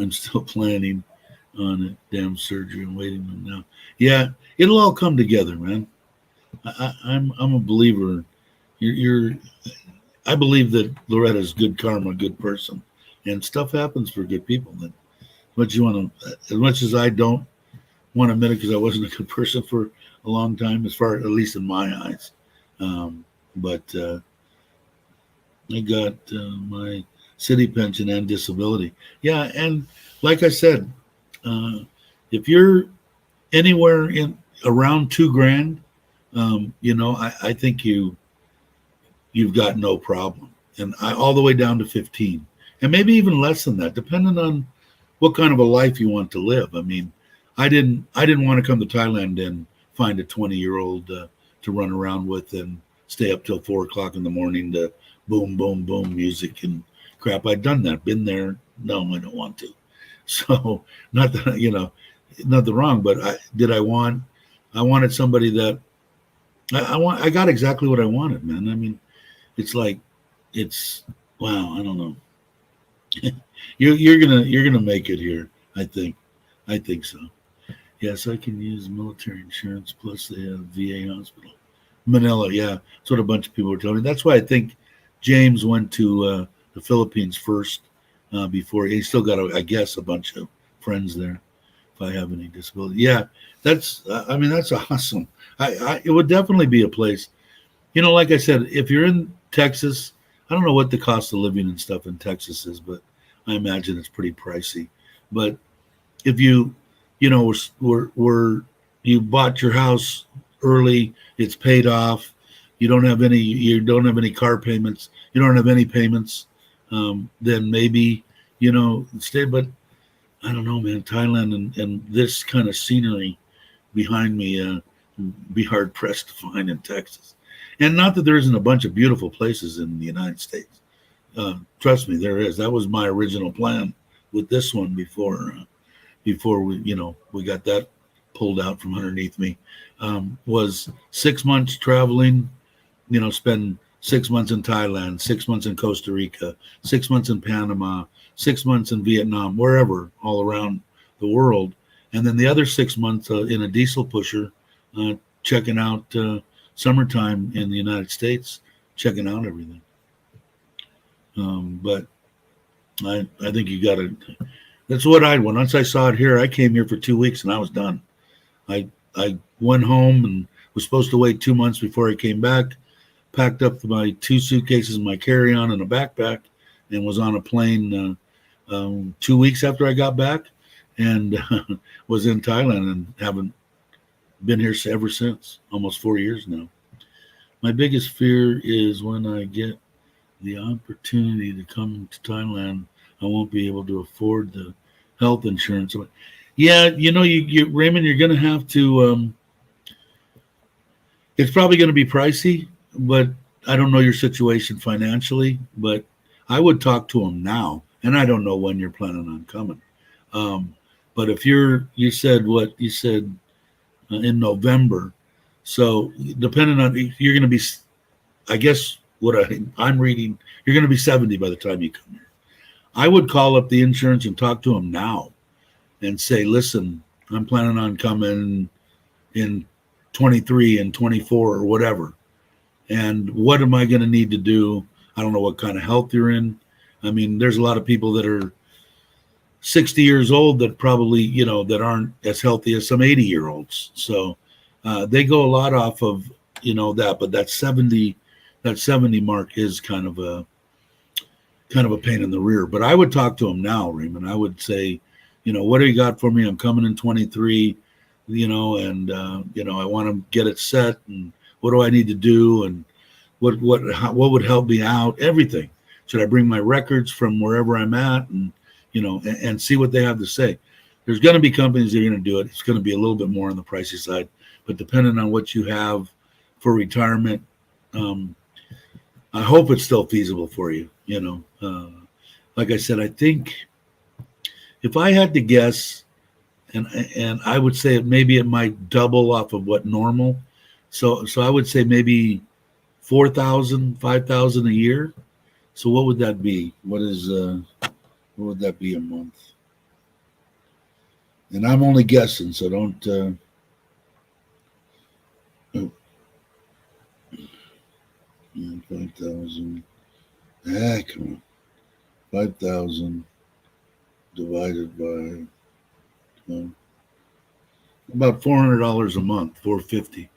still planning on it. Damn surgery, I'm waiting on now. Yeah, it'll all come together, man. I'm a believer. You're I believe that Loretta's good karma, good person, and stuff happens for good people. That much you want to, as much as I don't want to admit it because I wasn't a good person for a long time, as far at least in my eyes. But I got my city pension and disability. Yeah, and like I said, uh, if you're anywhere in around 2 grand, I think you've got no problem, and all the way down to 15, and maybe even less than that, depending on what kind of a life you want to live. I mean, I didn't want to come to Thailand and find a 20-year-old to run around with and stay up till 4 o'clock in the morning to boom, boom, boom music and crap. I'd done that, been there. No, I don't want to. So not that nothing wrong, but I wanted somebody that I got exactly what I wanted, man. I mean, it's like it's wow. I don't know. You're gonna make it here. I think so. Yes, I can use military insurance. Plus, they have VA hospital. Manila, yeah. That's what a bunch of people were telling me. That's why I think James went to the Philippines first before he still got, I guess, a bunch of friends there. If I have any disability, yeah, I mean, that's awesome. It would definitely be a place. Like I said, if you're in Texas, I don't know what the cost of living and stuff in Texas is, but I imagine it's pretty pricey. But if you bought your house early, it's paid off, you don't have any car payments, you don't have any payments, then maybe stay. But I don't know, man. Thailand and this kind of scenery behind me, be hard pressed to find in Texas. And not that there isn't a bunch of beautiful places in the United States. Trust me, there is. That was my original plan with this one before we got that pulled out from underneath me. Was 6 months traveling. Spend 6 months in Thailand, 6 months in Costa Rica, 6 months in Panama, 6 months in Vietnam, wherever, all around the world, and then the other 6 months in a diesel pusher, checking out summertime in the United States, checking out everything. But I think you got to. That's what I went. Once I saw it here, I came here for 2 weeks and I was done. I went home and was supposed to wait 2 months before I came back. Packed up my 2 suitcases, my carry-on, and a backpack, and was on a plane 2 weeks after I got back, and was in Thailand and haven't been here ever since. Almost 4 years now. My biggest fear is when I get the opportunity to come to Thailand, I won't be able to afford the health insurance. Yeah, you Raymond, you're going to have to. It's probably going to be pricey, but I don't know your situation financially. But I would talk to them now, and I don't know when you're planning on coming. But if you said what you said in November, so depending on you're going to be, I guess what I'm reading, you're going to be 70 by the time you come here. I would call up the insurance and talk to them now and say, listen, I'm planning on coming in 23 and 24 or whatever. And what am I going to need to do? I don't know what kind of health you're in. I mean, there's a lot of people that are 60 years old that probably, that aren't as healthy as some 80-year-olds. So they go a lot off of, that, but that 70 mark is kind of a pain in the rear. But I would talk to them now, Raymond. I would say, what do you got for me? I'm coming in 23, and I want to get it set, and what do I need to do, and what would help me out? Everything. Should I bring my records from wherever I'm at, and and see what they have to say? There's going to be companies that are going to do it. It's going to be a little bit more on the pricey side, but depending on what you have for retirement, I hope it's still feasible for you. Like I said, I think if I had to guess, and I would say maybe it might double off of what normal. So I would say maybe 4,000, 5,000 a year. So what would that be? What would that be a month? And I'm only guessing, so don't. 5,000 Come on. 5,000 divided by about $400 a month, 450.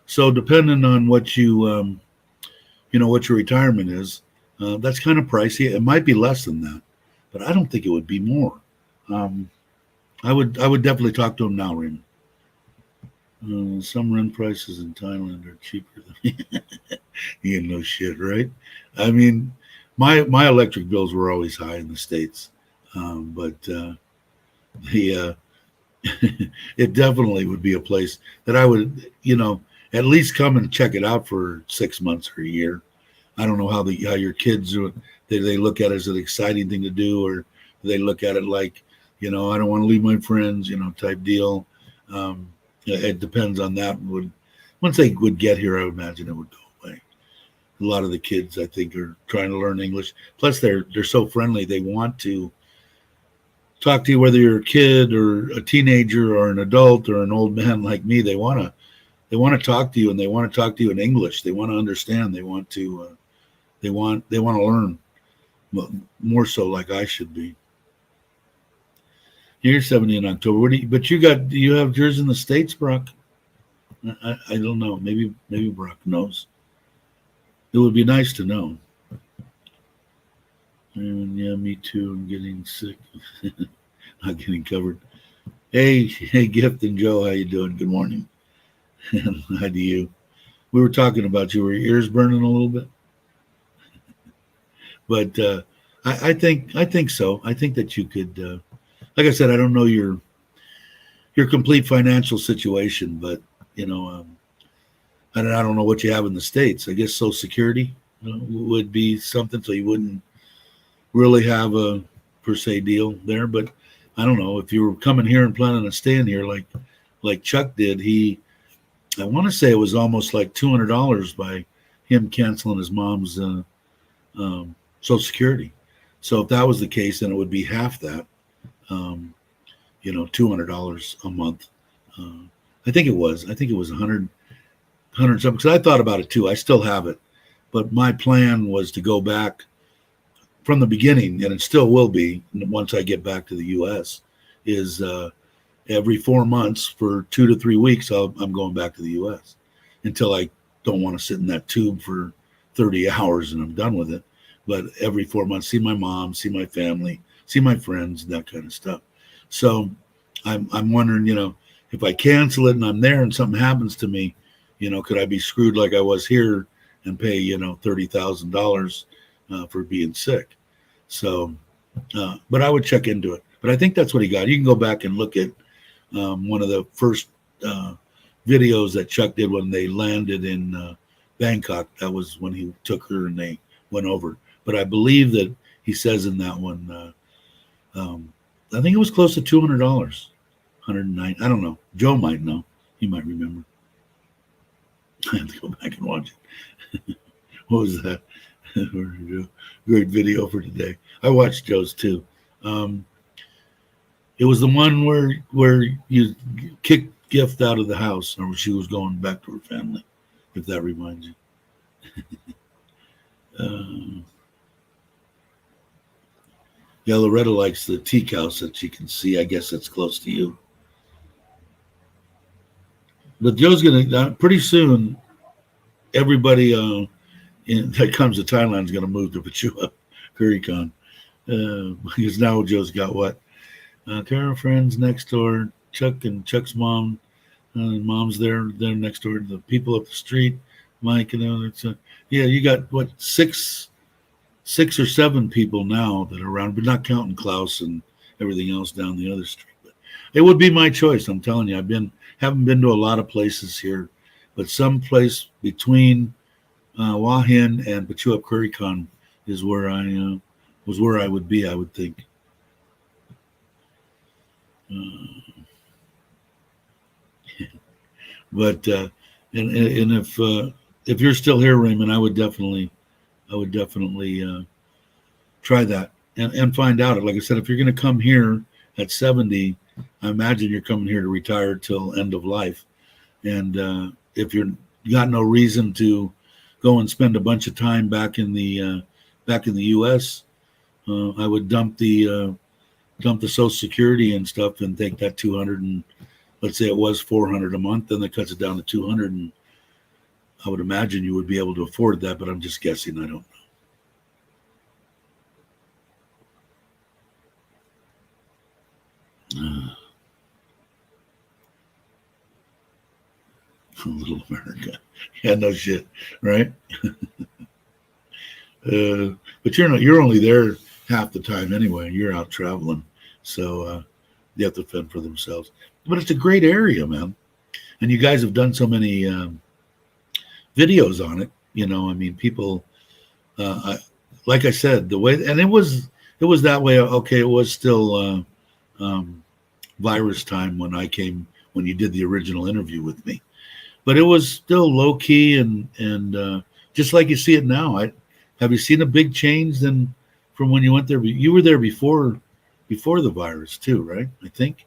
So depending on what what your retirement is, that's kind of pricey. It might be less than that, but I don't think it would be more. I would definitely talk to him now, Raymond. Some rent prices in Thailand are cheaper than you know shit, right? I mean, my electric bills were always high in the States, but the it definitely would be a place that I would, at least come and check it out for 6 months or a year. I don't know how your kids they look at it as an exciting thing to do, or they look at it like, I don't want to leave my friends, type deal. It depends on that. Once they would get here, I would imagine it would go away. A lot of the kids, I think, are trying to learn English. Plus, they're so friendly. They want to talk to you, whether you're a kid or a teenager or an adult or an old man like me. They want to talk to you, and they want to talk to you in English. They want to understand. They want to learn more so, like I should be. You're 70 in October. Do you have yours in the States, Brock? I don't know. Maybe Brock knows. It would be nice to know. And yeah, me too. I'm getting sick. Not getting covered. Hey, Gift and Joe, how you doing? Good morning. Hi to you. We were talking about you. Were your ears burning a little bit? But I think so. I think that you could. Like I said, I don't know your complete financial situation, but I don't know what you have in the States. I guess Social Security would be something, so you wouldn't really have a per se deal there. But I don't know if you were coming here and planning on staying here, like Chuck did. I want to say it was almost like $200 by him canceling his mom's Social Security. So if that was the case, then it would be half that. $200 a month. I think it was 100 something, because I thought about it too. I still have it, but my plan was to go back from the beginning, and it still will be once I get back to the U.S. is every 4 months for 2 to 3 weeks, I'm going back to the U.S. until I don't want to sit in that tube for 30 hours and I'm done with it. But every 4 months, see my mom, see my family, see my friends, that kind of stuff. So I'm wondering, if I cancel it and I'm there and something happens to me, could I be screwed like I was here and pay, $30,000 for being sick? So, but I would check into it. But I think that's what he got. You can go back and look at one of the first videos that Chuck did when they landed in Bangkok. That was when he took her and they went over. But I believe that he says in that one, I think it was close to $200, 109. I don't know. Joe might know. He might remember. I have to go back and watch it. What was that? Great video for today. I watched Joe's too. It was the one where you kicked Gift out of the house, or she was going back to her family, if that reminds you. Yeah, Loretta likes the teak house that she can see. I guess that's close to you. But Joe's gonna pretty soon. Everybody that comes to Thailand is gonna move to Pachua, Kurikon, because now Joe's got what? Kara friends next door. Chuck and Chuck's mom. Mom's there next door. The people up the street, Mike, it's yeah. You got what, six or seven people now that are around, but not counting Klaus and everything else down the other street. But it would be my choice. I'm telling you, haven't been to a lot of places here, but some place between Hua Hin and Pachua Kurikon is where I would be. I would think. But and if you're still here, Raymond, I would definitely try that and find out. Like I said, if you're going to come here at 70, I imagine you're coming here to retire till end of life. And if you're got no reason to go and spend a bunch of time back in the back in the U.S., I would dump the Social Security and stuff and take that 200 and let's say it was 400 a month, then that cuts it down to 200, and I would imagine you would be able to afford that, but I'm just guessing. I don't know. Little America. Yeah, no shit, right? But you're only there half the time anyway. You're out traveling, so they have to fend for themselves. But it's a great area, man. And you guys have done so many videos on it. You know, I mean, people, like I said, the way, and it was that way. Okay, it was still virus time when you did the original interview with me, but it was still low key and just like you see it now. Have you seen a big change then from when you went there? You were there before the virus too, right? I think.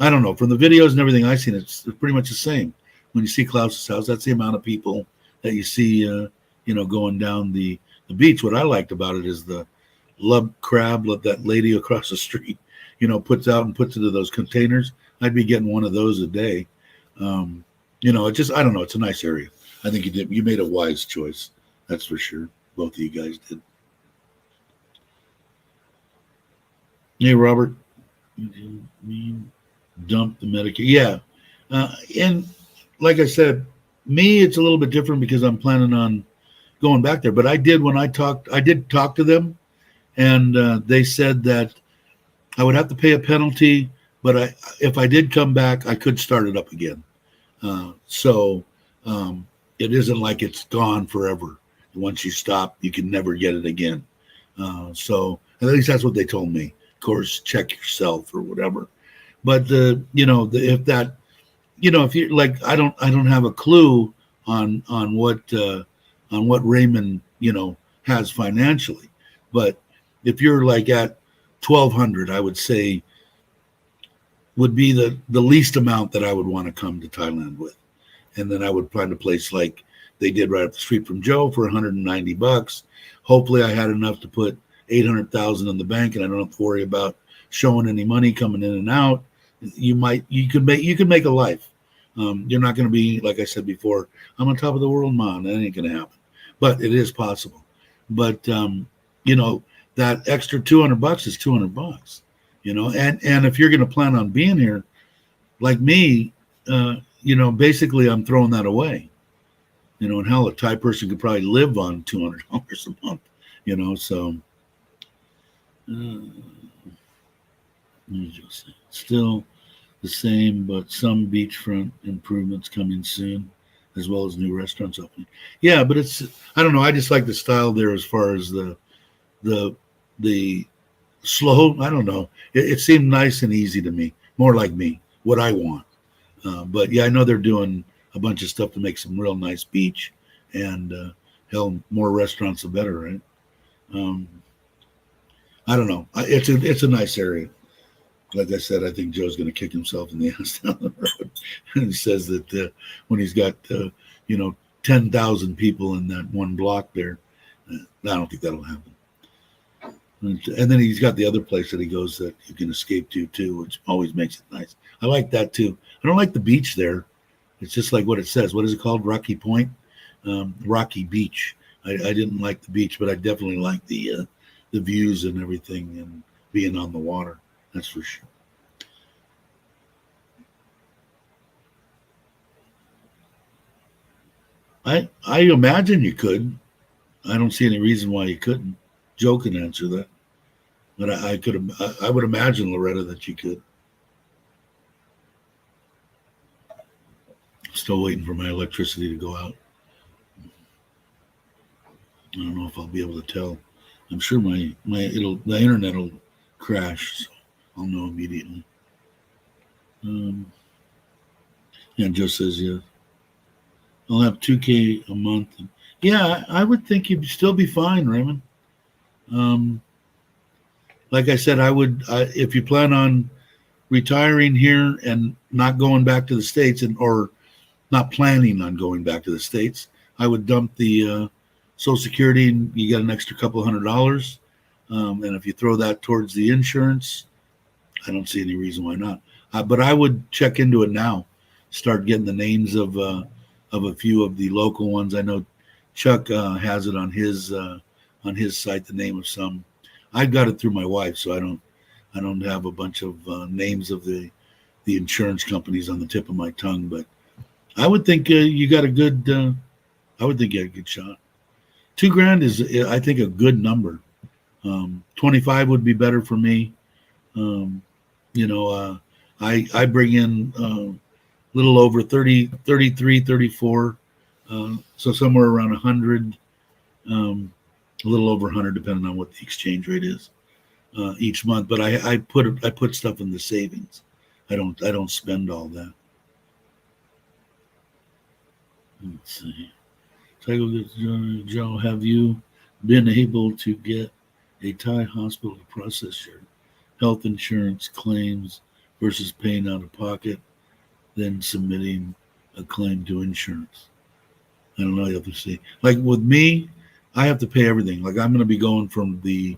I don't know. From the videos and everything I've seen, it's pretty much the same. When you see Klaus's house, that's the amount of people that you see, going down the beach. What I liked about it is the lub crab that lady across the street, puts out and puts into those containers. I'd be getting one of those a day. It just, I don't know. It's a nice area. I think you made a wise choice. That's for sure. Both of you guys did. Hey, Robert. Dump the Medicare. Yeah. And like I said, me, it's a little bit different because I'm planning on going back there. But I did talk to them, and they said that I would have to pay a penalty, but if I did come back, I could start it up again. So it isn't like it's gone forever. Once you stop, you can never get it again. So at least that's what they told me. Of course, check yourself or whatever. But if you're like, I don't have a clue on what Raymond has financially, but if you're like at 1,200, I would say would be the least amount that I would want to come to Thailand with, and then I would find a place like they did right up the street from Joe for $190. Hopefully, I had enough to put 800,000 in the bank, and I don't have to worry about showing any money coming in and out. You could make a life. You're not going to be, like I said before, I'm on top of the world, man. That ain't going to happen, but it is possible. But that extra $200 is $200. And if you're going to plan on being here, like me, basically I'm throwing that away. And hell, a Thai person could probably live on $200 a month. So. Still the same, but some beachfront improvements coming soon, as well as new restaurants opening. Yeah, but I don't know. I just like the style there as far as the slow. I don't know. It seemed nice and easy to me, more like me, what I want. But yeah, I know they're doing a bunch of stuff to make some real nice beach, and hell, more restaurants the better, right? I don't know. It's a nice area. Like I said, I think Joe's going to kick himself in the ass down the road. And he says that when he's got 10,000 people in that one block there, I don't think that'll happen. And then he's got the other place that he goes that you can escape to too, which always makes it nice. I like that too. I don't like the beach there. It's just like what it says. What is it called? Rocky Point, Rocky Beach. I didn't like the beach, but I definitely like the views and everything and being on the water. That's for sure. I imagine you could. I don't see any reason why you couldn't. Joe can answer that, but I would imagine, Loretta, that you could. Still waiting for my electricity to go out. I don't know if I'll be able to tell. I'm sure the internet will crash, so I'll know immediately. Yeah, Joe says yeah. I'll have $2,000 a month. Yeah, I would think you'd still be fine, Raymond. Like I said, if you plan on retiring here and not going back to the States or not planning on going back to the States, I would dump the Social Security, and you get an extra couple $100. And if you throw that towards the insurance, I don't see any reason why not. But I would check into it now. Start getting the names of a few of the local ones. I know Chuck has it on his site. The name of some. I got it through my wife, so I don't have a bunch of names of the insurance companies on the tip of my tongue. But I would think you got a good. I would think you had a good shot. $2,000 is, I think, a good number. 25 would be better for me. I bring in a little over 30, 33, 34. So somewhere around 100, a little over 100, depending on what the exchange rate is each month. But I put stuff in the savings. I don't spend all that. Let's see. Joe, have you been able to get a Thai hospital to process your health insurance claims versus paying out of pocket, then submitting a claim to insurance? I don't know. You have to see. Like with me, I have to pay everything. Like I'm going to be going from the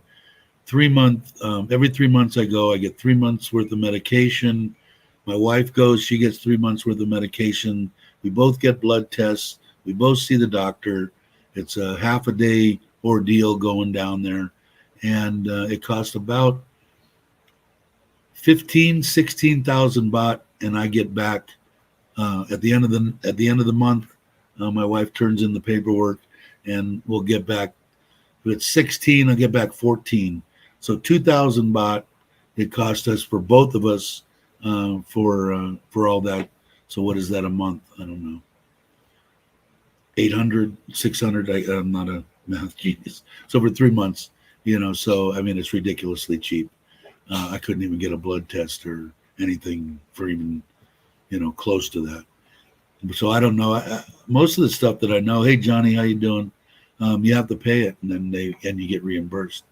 3 month. Every 3 months I go, I get 3 months worth of medication. My wife goes, she gets 3 months worth of medication. We both get blood tests. We both see the doctor. It's a half a day ordeal going down there, and it costs about 16,000 baht, and I get back at the end of the month. My wife turns in the paperwork, and we'll get back. If it's 16, I'll get back 14. So 2,000 baht it cost us for both of us for all that. So what is that a month? I don't know. 800, 600. I'm not a math genius. So for 3 months, so I mean, it's ridiculously cheap. I couldn't even get a blood test or anything for even, close to that. So I don't know. Most of the stuff that I know, hey Johnny, how you doing? You have to pay it, and then you get reimbursed.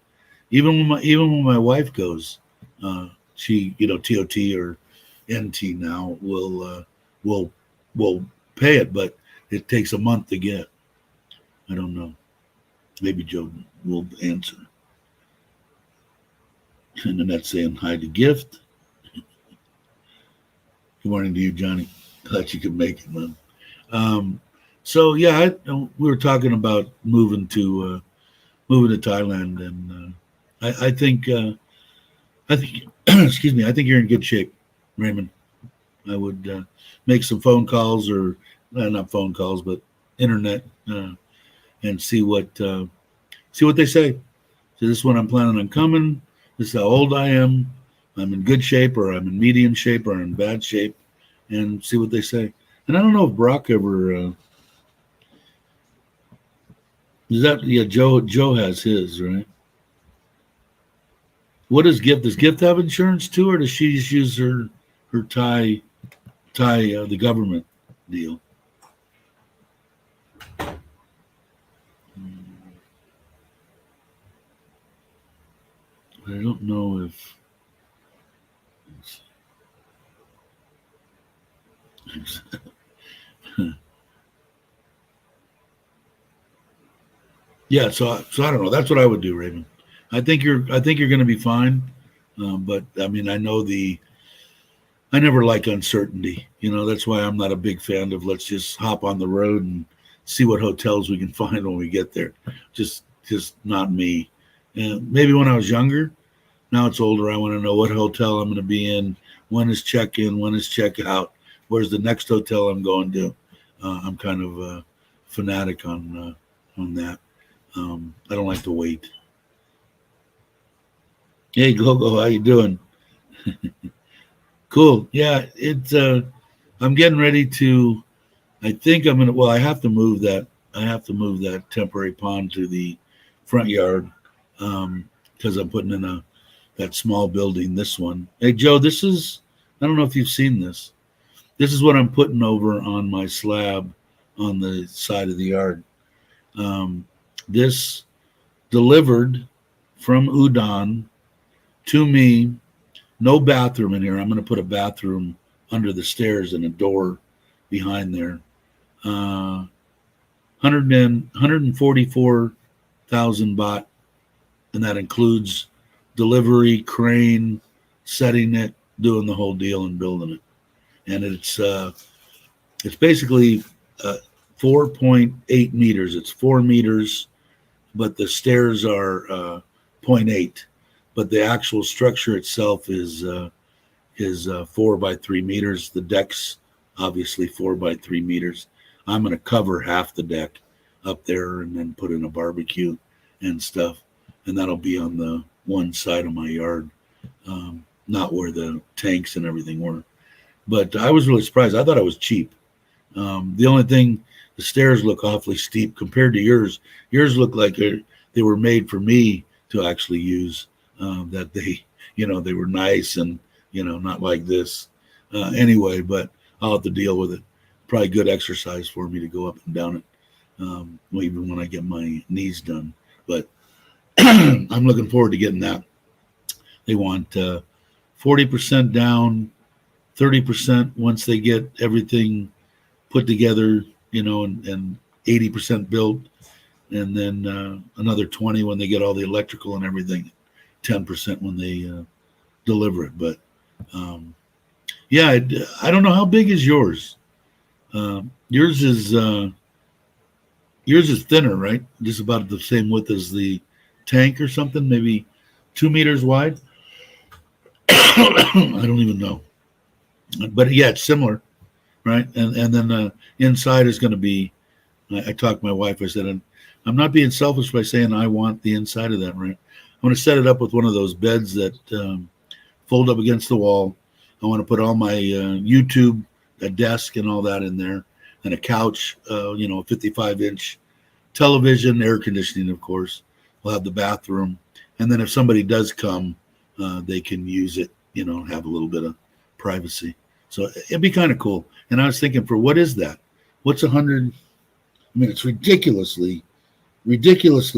Even when my wife goes, she TOT or NT now will pay it, but it takes a month to get. I don't know. Maybe Joe will answer. And then that's saying hi to Gift. Good morning to you, Johnny. Glad you could make it, man. So yeah, we were talking about moving to Thailand, and I think excuse me, I think you're in good shape, Raymond. I would make some phone calls, or not phone calls, but internet, and see what they say. So this is when I'm planning on coming. This is how old I am. I'm in good shape, or I'm in medium shape, or I'm in bad shape, and see what they say. And I don't know if Brock ever is that. Yeah, Joe has his, right? What does Gift? Does Gift have insurance too, or does she just use her Thai the government deal? I don't know if. Yeah, so I don't know. That's what I would do, Raven. I think you're going to be fine, but I mean, I never like uncertainty. That's why I'm not a big fan of let's just hop on the road and see what hotels we can find when we get there. Just not me. Maybe when I was younger. Now it's older. I want to know what hotel I'm going to be in. When is check-in? When is check-out? Where's the next hotel I'm going to? I'm kind of a fanatic on that. I don't like to wait. Hey, Gogo, how you doing? Cool. Yeah, it's. I'm getting ready to. I think I'm gonna. Well, I have to move that. I have to move that temporary pond to the front yard because I'm putting in that small building. This one. Hey, Joe, this is. I don't know if you've seen this. This is what I'm putting over on my slab on the side of the yard. This delivered from Udon to me. No bathroom in here. I'm going to put a bathroom under the stairs and a door behind there. 144,000 baht, and that includes delivery, crane, setting it, doing the whole deal, and building it. And it's basically 4.8 meters. It's 4 meters, but the stairs are 0.8. But the actual structure itself is 4 by 3 meters. The deck's obviously 4 by 3 meters. I'm going to cover half the deck up there and then put in a barbecue and stuff. And that'll be on the one side of my yard, not where the tanks and everything were. But I was really surprised. I thought it was cheap. The only thing, the stairs look awfully steep compared to yours. Yours look like they were made for me to actually use, that they were nice and, not like this. Anyway, but I'll have to deal with it. Probably good exercise for me to go up and down it, even when I get my knees done. But I'm looking forward to getting that. They want 40% down, 30% once they get everything put together, and 80% built, and then another 20 when they get all the electrical and everything, 10% when they deliver it. But yeah, I don't know, how big is yours? Yours is thinner, right? Just about the same width as the tank or something, maybe 2 meters wide. I don't even know, but yeah, it's similar, right? And then inside is going to be. I talked to my wife. I said, I'm not being selfish by saying I want the inside of that, right? I want to set it up with one of those beds that fold up against the wall. I want to put all my YouTube, a desk, and all that in there, and a couch, a 55-inch television, air conditioning, of course. We'll have the bathroom, and then if somebody does come, they can use it, have a little bit of privacy. So it'd be kind of cool. And I was thinking, for what is that? What's 100? I mean, it's ridiculously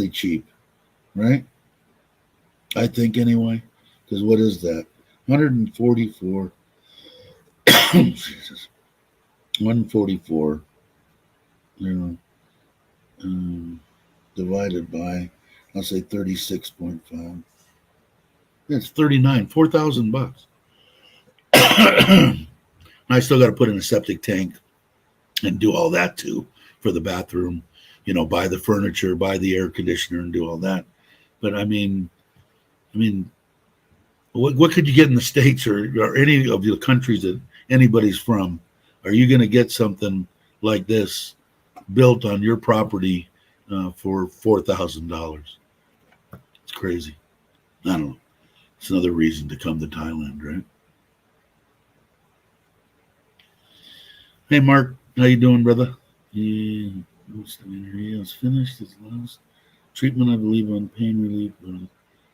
cheap, right? I think anyway, because what is that? 144. Jesus. 144. Divided by, I'll say 36.5. That's 39, 4,000 bucks. I still got to put in a septic tank and do all that too for the bathroom, buy the furniture, buy the air conditioner, and do all that. But I mean, what could you get in the States or any of the countries that anybody's from? Are you going to get something like this built on your property for $4,000? It's crazy. I don't know. It's another reason to come to Thailand, right? Hey, Mark, how you doing, brother? He has finished his last treatment, I believe, on pain relief,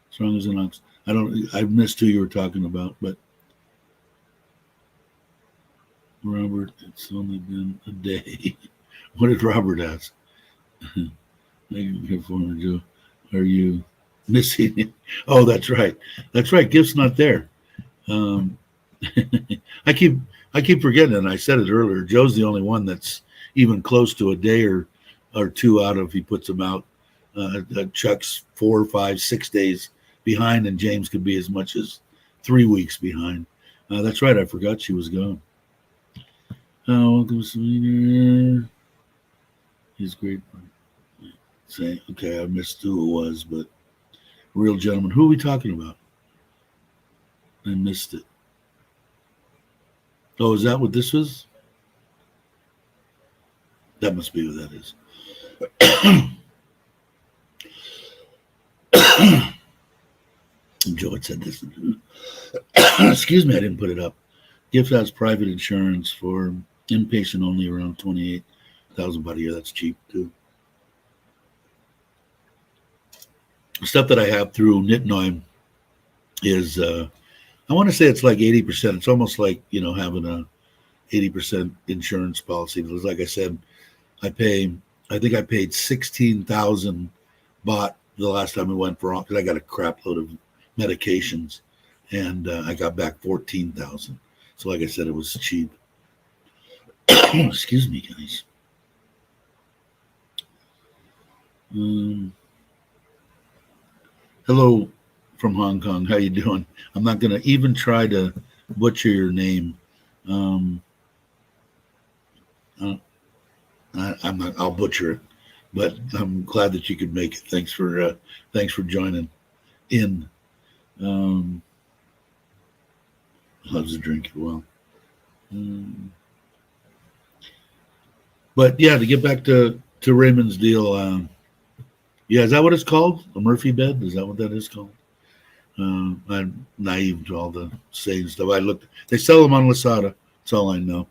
strong as an ox. I missed who you were talking about, but Robert, it's only been a day. What did Robert ask? Thank you for Joe. Are you missing it? Oh, that's right. That's right. Gift's not there. I keep forgetting, and I said it earlier. Joe's the only one that's even close to a day or two out of. He puts them out. Chuck's 4, 5, 6 days behind, and James could be as much as 3 weeks behind. That's right. I forgot she was gone. Welcome, Selena. He's great. Say, okay, I missed who it was, but real gentleman. Who are we talking about? I missed it. Oh, is that what this was? That must be who that is. Joe had said this. Excuse me, I didn't put it up. Gift has private insurance for inpatient only, around 28,000 baht a year. That's cheap too. The stuff that I have through Nitnoy is, I want to say it's like 80%. It's almost like, having a 80% insurance policy. Because like I said, I think I paid 16,000 baht the last time we went for all, because I got a crap load of medications, and I got back 14,000. So like I said, it was cheap. Excuse me, guys. Um, hello from Hong Kong. How you doing? I'm not going to even try to butcher your name. Um, uh, I'm not. I'll butcher it, but I'm glad that you could make it. Thanks for joining in. Um, Loves to drink as well. Um, but yeah, to get back to Raymond's deal. Yeah, is that what it's called? A Murphy bed? Is that what that is called? I'm naive to all the saying stuff. I looked. They sell them on Lasada. That's all I know.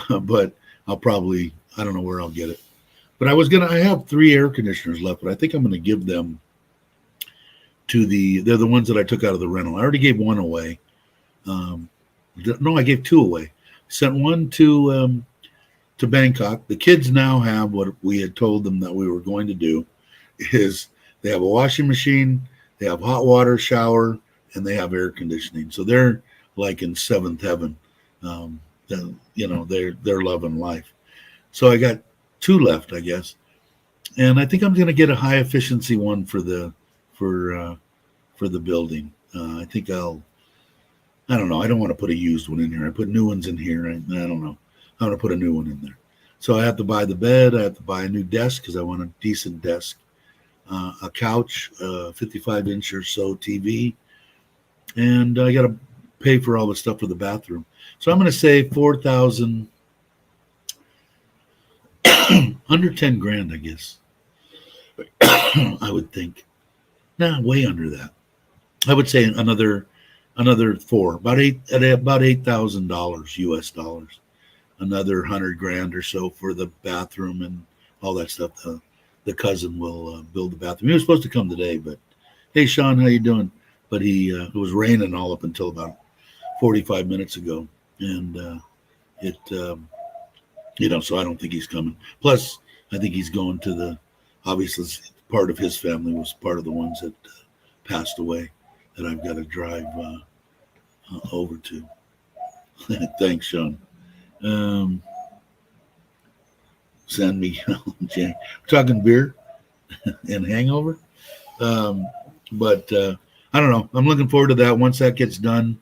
But I don't know where I'll get it. But I have 3 air conditioners left, but I think I'm gonna give them they're the ones that I took out of the rental. I already gave one away. Um, no, I gave 2 away. Sent one to Bangkok. The kids now have what we had told them that we were going to do is they have a washing machine, they have hot water shower, and they have air conditioning. So they're like in seventh heaven. Um, they're loving life. So I got 2 left, I guess, and I think I'm going to get a high efficiency one for the building. I don't know. I don't want to put a used one in here. I put new ones in here. I don't know. I'm going to put a new one in there. So I have to buy the bed. I have to buy a new desk because I want a decent desk, a couch, 55-inch or so TV, and I got to pay for all the stuff for the bathroom. So I'm going to say 4,000, under 10 grand, I guess. I would think. Nah, way under that. I would say another 4, about $8,000 US dollars. Another 100 grand or so for the bathroom and all that stuff. The cousin will build the bathroom. He was supposed to come today, but hey, Sean, how you doing? But it was raining all up until about 45 minutes ago, and so I don't think he's coming. Plus, I think he's going to obviously part of his family was part of the ones that passed away that I've got to drive over to. Thanks, Sean. Send me, Jay. We're talking beer and hangover. But I don't know. I'm looking forward to that. Once that gets done,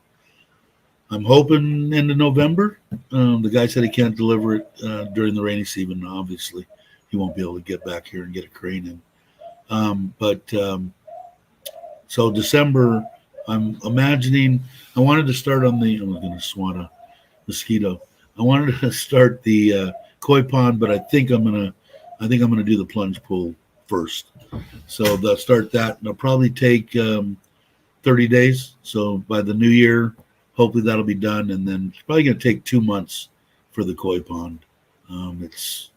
I'm hoping into November. The guy said he can't deliver it during the rainy season. Obviously, he won't be able to get back here and get a crane in. So December, I'm imagining. I wanted to start on the. I'm going to swat a mosquito. I wanted to start the koi pond, but I think I'm gonna do the plunge pool first. So they'll start that. And it'll probably take 30 days. So by the new year, hopefully that'll be done. And then it's probably gonna take 2 months for the koi pond. It's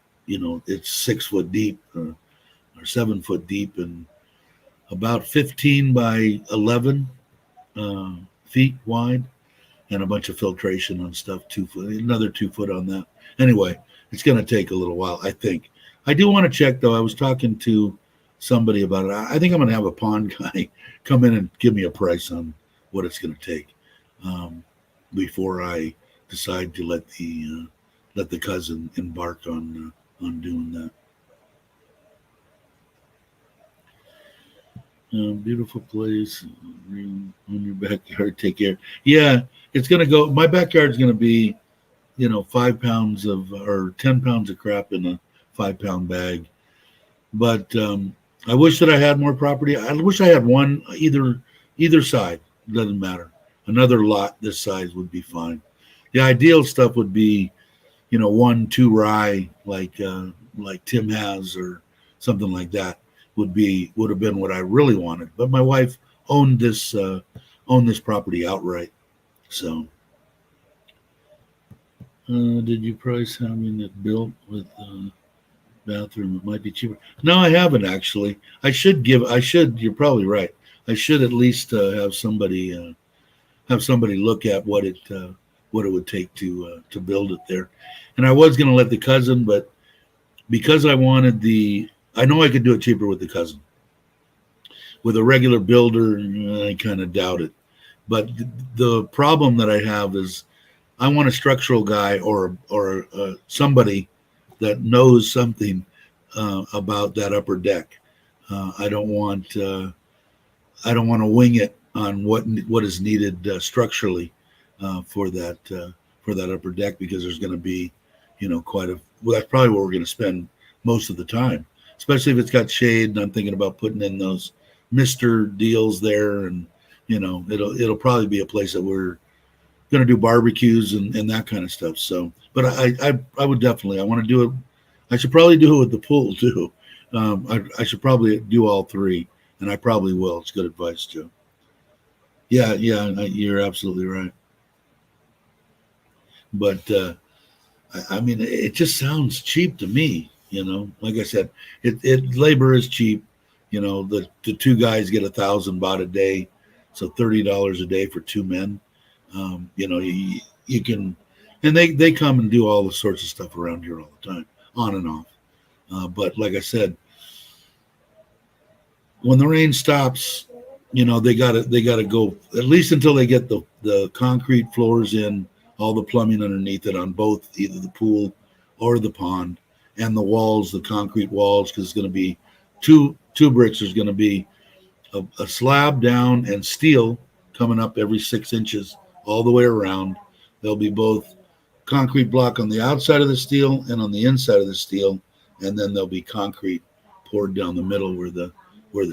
6 foot deep or 7 foot deep and about 15 by 11 feet wide. And a bunch of filtration on stuff, 2 foot, another 2 foot on that. Anyway, it's going to take a little while, I think. I do want to check, though. I was talking to somebody about it. I think I'm going to have a pond guy come in and give me a price on what it's going to take before I decide to let the cousin embark on doing that. Beautiful place on your backyard. Take care. Yeah, it's gonna go. My backyard's gonna be, 5 pounds or 10 pounds of crap in a 5-pound bag. But I wish that I had more property. I wish I had one either side. Doesn't matter. Another lot this size would be fine. The ideal stuff would be, 1, 2 rye like Tim has or something like that. Would have been what I really wanted, but my wife owned this property outright. So, did you price having it built with bathroom? It might be cheaper. No, I haven't actually. I should. You're probably right. I should at least have somebody look at what it would take to build it there. And I was going to let the cousin, but because I know I could do it cheaper with the cousin. With a regular builder, I kind of doubt it. But the problem that I have is I want a structural guy or somebody that knows something about that upper deck. I don't want to wing it on what is needed structurally for that upper deck, because there's going to be, quite a well, that's probably where we're going to spend most of the time, especially if it's got shade. And I'm thinking about putting in those Mister deals there, and it'll probably be a place that we're going to do barbecues and that kind of stuff. So, but I would definitely, I want to do it. I should probably do it with the pool too. I should probably do all three, and I probably will. It's good advice, Joe. Yeah, you're absolutely right. But I mean, it just sounds cheap to me. Like I said, it labor is cheap. The two guys get 1,000 baht a day, so $30 a day for two men. You can, and they come and do all the sorts of stuff around here all the time, on and off. But like I said, when the rain stops, they gotta go at least until they get the concrete floors in, all the plumbing underneath it on both either the pool or the pond, and the walls, the concrete walls, because it's going to be two bricks. There's going to be a slab down and steel coming up every 6 inches all the way around. There'll be both concrete block on the outside of the steel and on the inside of the steel, and then there'll be concrete poured down the middle where the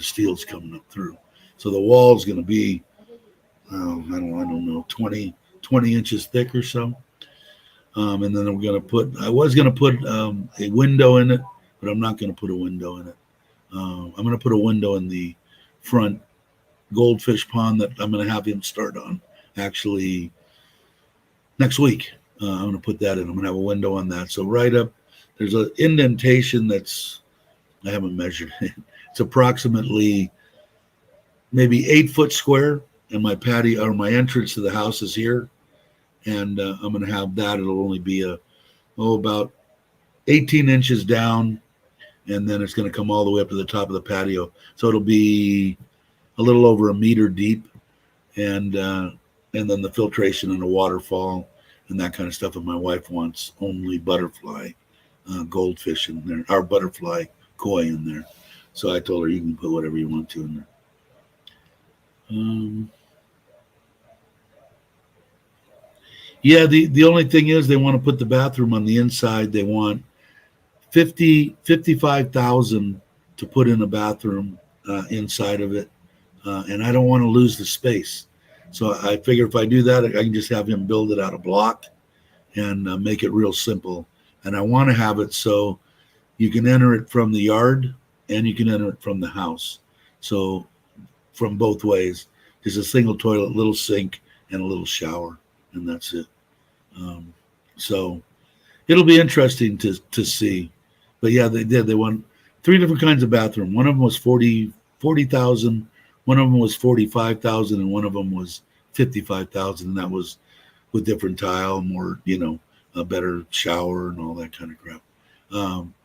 steel's coming up through. So the wall's going to be, I don't know, 20 inches thick or so. And then I was going to put a window in it, but I'm not going to put a window in it. I'm going to put a window in the front goldfish pond that I'm going to have him start on actually next week. I'm going to put that in. I'm going to have a window on that. So right up, there's an indentation I haven't measured it. It's approximately maybe 8 foot square, and my patio or my entrance to the house is here. And I'm going to have that. It'll only be about 18 inches down, and then it's going to come all the way up to the top of the patio. So it'll be a little over a meter deep, and then the filtration and the waterfall and that kind of stuff. And my wife wants only butterfly goldfish in there, or butterfly koi in there. So I told her, you can put whatever you want to in there. Yeah, the only thing is they want to put the bathroom on the inside. They want 55,000 to put in a bathroom inside of it, and I don't want to lose the space. So I figure if I do that, I can just have him build it out of block and make it real simple. And I want to have it so you can enter it from the yard and you can enter it from the house. So from both ways, there's a single toilet, little sink, and a little shower, and that's it. So it'll be interesting to see. But yeah, they want 3 different kinds of bathroom. One of them was 40,000, one of them was 45,000, and one of them was 55,000, and that was with different tile, more, a better shower and all that kind of crap.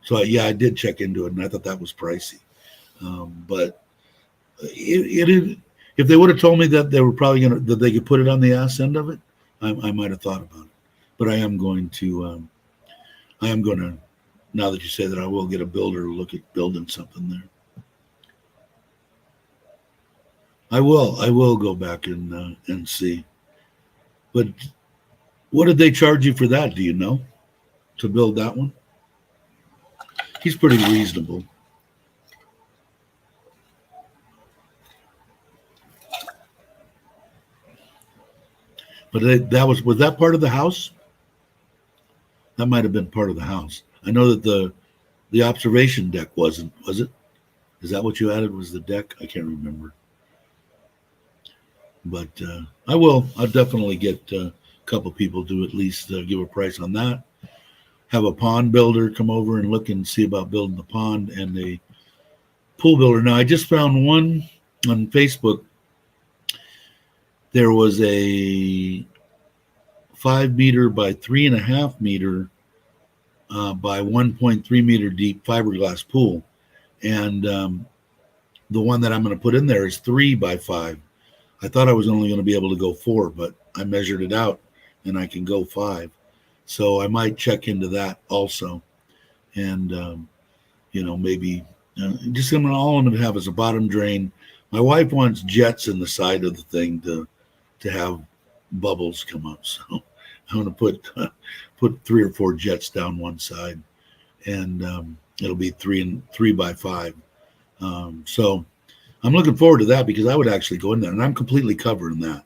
So yeah, I did check into it, and I thought that was pricey. But if they would have told me that they were probably that they could put it on the ass end of it, I might have thought about it. But I am going to, now that you say that, I will get a builder to look at building something there. I will go back and see. But what did they charge you for that? Do you know, to build that one? He's pretty reasonable. But was that part of the house? That might have been part of the house. I know that the observation deck wasn't, was it? Is that what you added, was the deck? I can't remember. But I'll definitely get a couple people to at least give a price on that. Have a pond builder come over and look and see about building the pond, and a pool builder. Now, I just found one on Facebook. There was a 5 meter by 3.5 meter by 1.3 meter deep fiberglass pool. And the one that I'm going to put in there is 3 by 5. I thought I was only going to be able to go 4, but I measured it out and I can go 5. So I might check into that also. And, maybe Just all I'm going to have is a bottom drain. My wife wants jets in the side of the thing to have bubbles come up. So I'm going to put 3 or 4 jets down one side, and it'll be 3 by 5. So I'm looking forward to that because I would actually go in there, and I'm completely covered in that.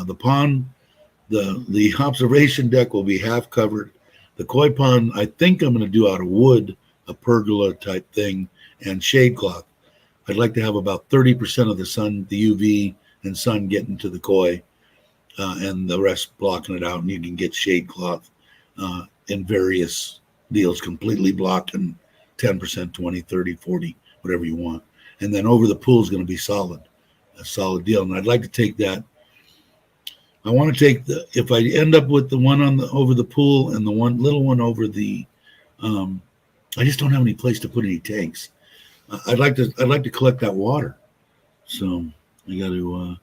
The pond, the observation deck will be half covered. The koi pond, I think I'm going to do out of wood, a pergola type thing, and shade cloth. I'd like to have about 30% of the sun, the UV and sun getting to the koi, and the rest blocking it out. And you can get shade cloth in various deals, completely blocking 10%, 20, 30, 40, whatever you want. And then over the pool is going to be solid, a solid deal. And I'd like to take that. I want to take if I end up with the one over the pool and the one little one over the, I just don't have any place to put any tanks. I'd like to collect that water. So I got to,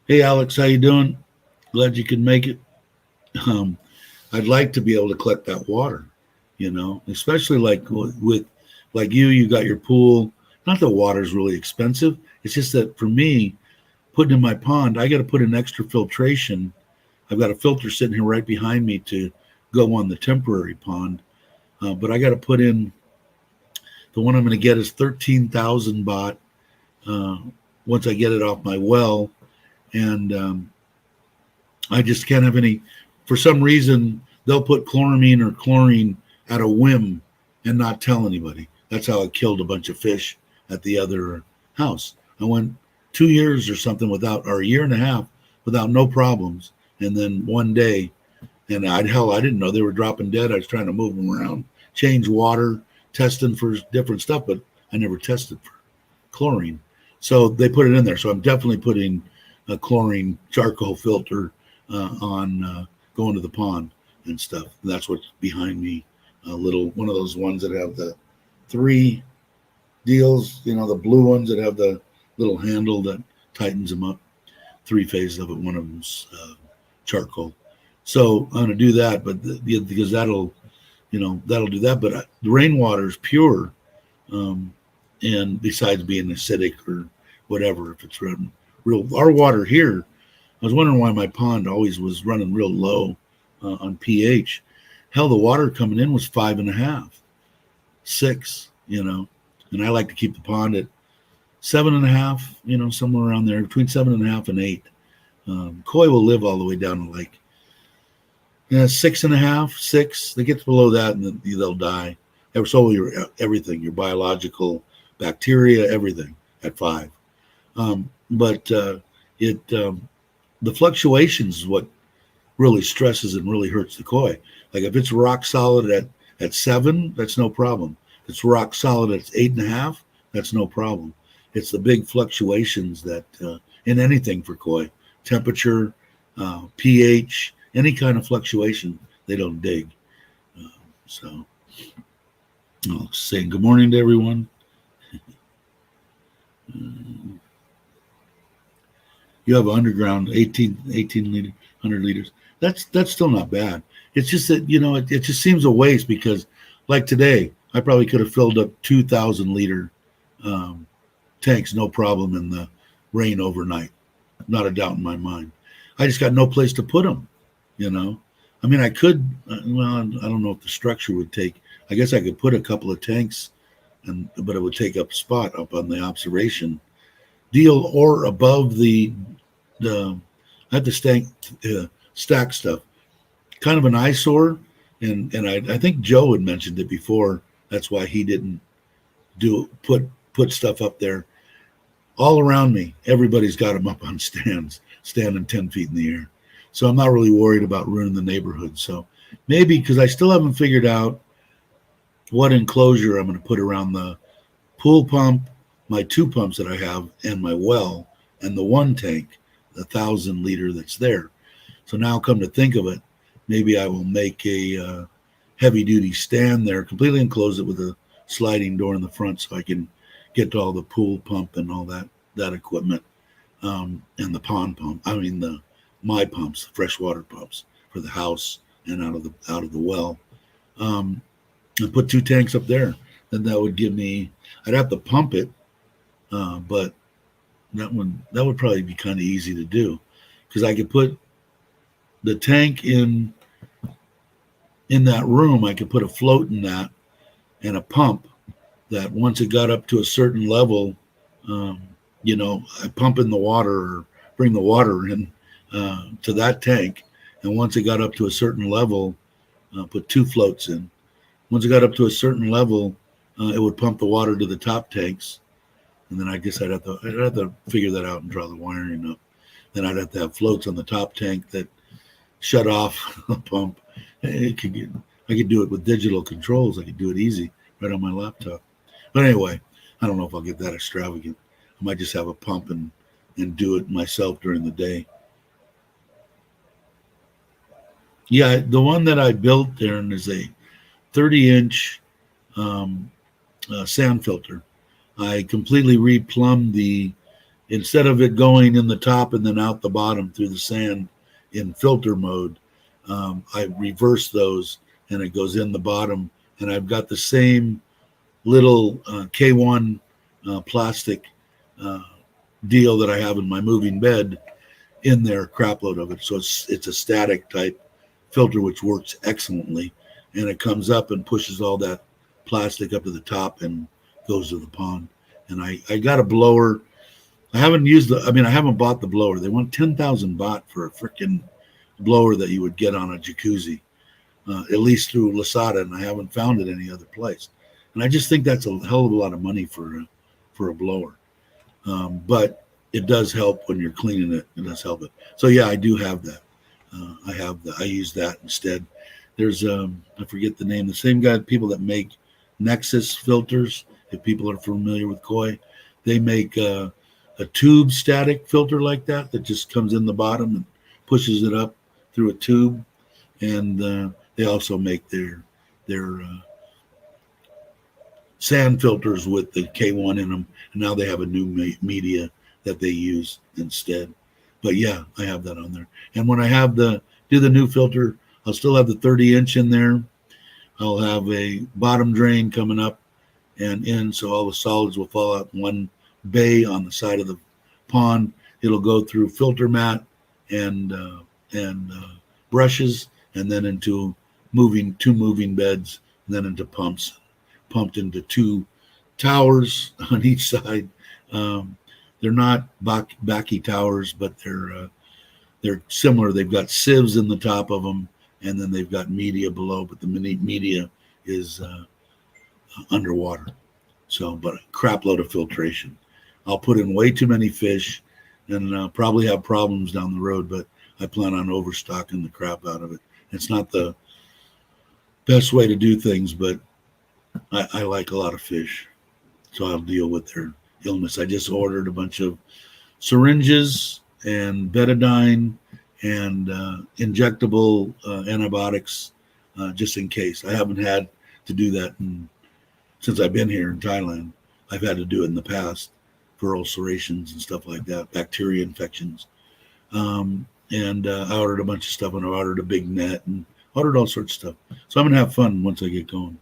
hey Alex, how you doing? Glad you could make it. I'd like to be able to collect that water, especially like you got your pool. Not that water's really expensive. It's just that for me, putting in my pond, I got to put in extra filtration. I've got a filter sitting here right behind me to go on the temporary pond. But I got to put in, the one I'm going to get is 13,000 baht once I get it off my well. And I just can't have any, for some reason, they'll put chloramine or chlorine at a whim and not tell anybody. That's how I killed a bunch of fish at the other house. I went 2 years or something or a year and a half without no problems. And then one day, and I didn't know they were dropping dead. I was trying to move them around, change water, testing for different stuff, but I never tested for chlorine. So they put it in there. So I'm definitely putting a chlorine charcoal filter on going to the pond and stuff. And that's what's behind me. One of those ones that have the 3 deals, the blue ones that have the little handle that tightens them up. 3 phases of it. One of them's charcoal. So I'm going to do that, but because that'll do that. But the rainwater is pure, and besides being acidic or whatever, if it's real, our water here. I was wondering why my pond always was running real low on pH. Hell, the water coming in was 5.5, 6. And I like to keep the pond at 7.5. Somewhere around there, between 7.5 and 8. Koi will live all the way down to like 6.5, 6. They get below that and then they'll die. So everything, your biological bacteria, everything at 5. But the fluctuations is what really stresses and really hurts the koi. Like if it's rock solid at 7, that's no problem. If it's rock solid at 8.5, that's no problem. It's the big fluctuations that in anything for koi, temperature, pH, any kind of fluctuation, they don't dig. So I'll say good morning to everyone. You have underground 18 liter, 100 liters. That's still not bad. It's just that, it just seems a waste because like today, I probably could have filled up 2,000 liter tanks, no problem in the rain overnight. Not a doubt in my mind. I just got no place to put them, I mean, I could, I don't know if the structure would take, I guess I could put a couple of tanks, but it would take up spot up on the observation deal or above the I have to stack stuff. Kind of an eyesore, and I think Joe had mentioned it before. That's why he didn't put stuff up there. All around me, everybody's got them up on stands, standing 10 feet in the air. So I'm not really worried about ruining the neighborhood. So maybe, because I still haven't figured out what enclosure I'm going to put around the pool pump, my 2 pumps that I have, and my well, and the 1 tank, the 1,000 liter that's there. So now come to think of it, maybe I will make a heavy duty stand there, completely enclose it with a sliding door in the front so I can get to all the pool pump and all that equipment, and the pond pump. I mean my pumps, the freshwater pumps for the house and out of the well. And put 2 tanks up there. then that would give me. I'd have to pump it, but that would probably be kind of easy to do, because I could put the tank in that room. I could put a float in that and a pump that once it got up to a certain level, I pump in the water or bring the water in to that tank. And once it got up to a certain level, put two floats in. Once it got up to a certain level, it would pump the water to the top tanks. And then I guess I'd have to figure that out and draw the wiring up. Then I'd have to have floats on the top tank that shut off the pump. I could do it with digital controls. I could do it easy right on my laptop. But anyway, I don't know if I'll get that extravagant. I might just have a pump and do it myself during the day. Yeah, the one that I built there is a 30-inch sand filter. I completely replumbed instead of it going in the top and then out the bottom through the sand in filter mode, I reverse those and it goes in the bottom. And I've got the same little K1 plastic deal that I have in my moving bed in there, crap load of it. So it's a static type filter, which works excellently. And it comes up and pushes all that plastic up to the top and goes to the pond. And I got a blower. I haven't bought the blower. They want 10,000 baht for a freaking blower that you would get on a jacuzzi, at least through Lazada, and I haven't found it any other place. And I just think that's a hell of a lot of money for a blower. But it does help when you're cleaning it. It does help it. So yeah, I do have that. I use that instead. There's I forget the name. The same people that make Nexus filters. If people are familiar with koi, they make a tube static filter like that just comes in the bottom and pushes it up through a tube. And they also make their sand filters with the K1 in them. And now they have a new media that they use instead. But yeah, I have that on there. And when I do the new filter, I'll still have the 30-inch in there. I'll have a bottom drain coming up and in, so all the solids will fall out in one bay on the side of the pond. It'll go through filter mat and brushes, and then into two moving beds, and then into pumps, pumped into two towers on each side. They're not backy towers, but they're similar. They've got sieves in the top of them, and then they've got media below, but the media is underwater. So, but a crap load of filtration. I'll put in way too many fish and probably have problems down the road, but I plan on overstocking the crap out of it. It's not the best way to do things, but I like a lot of fish, so I'll deal with their illness. I just ordered a bunch of syringes and betadine and injectable antibiotics just in case. I haven't had to do that since I've been here in Thailand. I've had to do it in the past for ulcerations and stuff like that, bacteria infections. And I ordered a bunch of stuff, and I ordered a big net and ordered all sorts of stuff. So I'm going to have fun once I get going.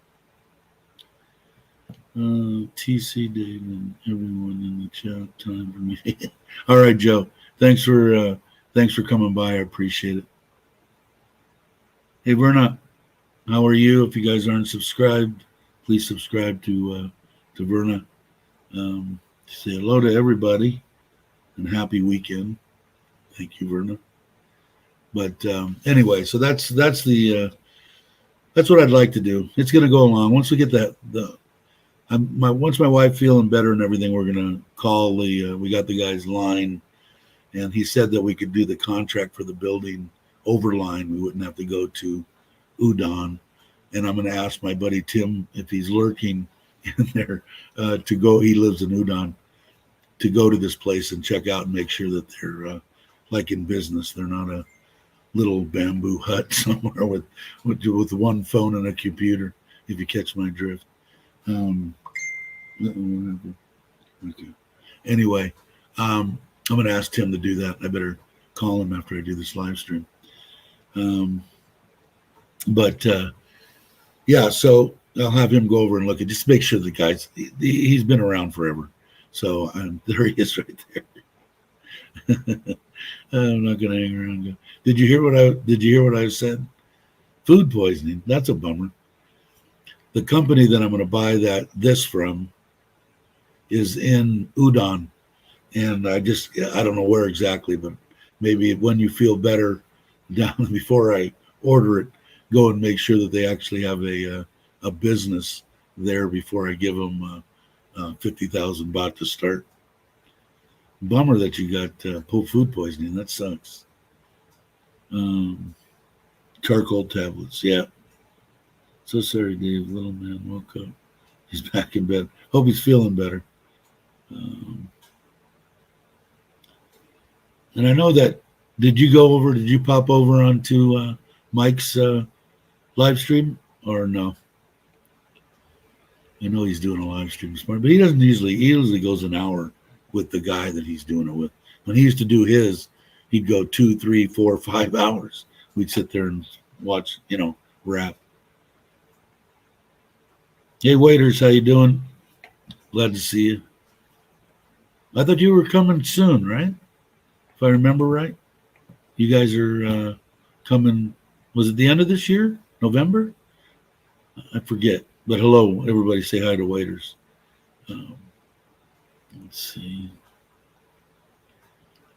TC Dave and everyone in the chat, time for me. All right, Joe. Thanks for coming by. I appreciate it. Hey, Verna, how are you? If you guys aren't subscribed, please subscribe to Verna. Say hello to everybody and happy weekend. Thank you, Verna. But anyway, so that's what I'd like to do. It's going to go along. Once we get once my wife feeling better and everything, we're going to call we got the guy's line, and he said that we could do the contract for the building over line. We wouldn't have to go to Udon. And I'm going to ask my buddy Tim if he's lurking in there to go. He lives in Udon, to go to this place and check out and make sure that they're like in business. They're not a little bamboo hut somewhere with one phone and a computer, if you catch my drift. Okay. Anyway, I'm going to ask Tim to do that. I better call him after I do this live stream. Yeah, so I'll have him go over and look at just make sure the guy's he's been around forever. So there he is right there. I'm not gonna hang around. Did you hear what I said? Food poisoning. That's a bummer. The company that I'm going to buy this from is in Udon, and I don't know where exactly, but maybe when you feel better, down before I order it, go and make sure that they actually have a business there before I give them 50,000 baht to start. Bummer that you got food poisoning. That sucks. Charcoal tablets. Yeah. So sorry, Dave. Little man woke up. He's back in bed. Hope he's feeling better. And I know that. Did you pop over onto Mike's live stream or no? I know he's doing a live stream this morning, but he usually goes an hour with the guy that he's doing it with. When he used to do his, he'd go 2, 3, 4, 5 hours. We'd sit there and watch, rap. Hey, waiters, how you doing? Glad to see you. I thought you were coming soon, right? If I remember right. You guys are coming, was it the end of this year? November? I forget. But hello, everybody say hi to waiters. Let's see.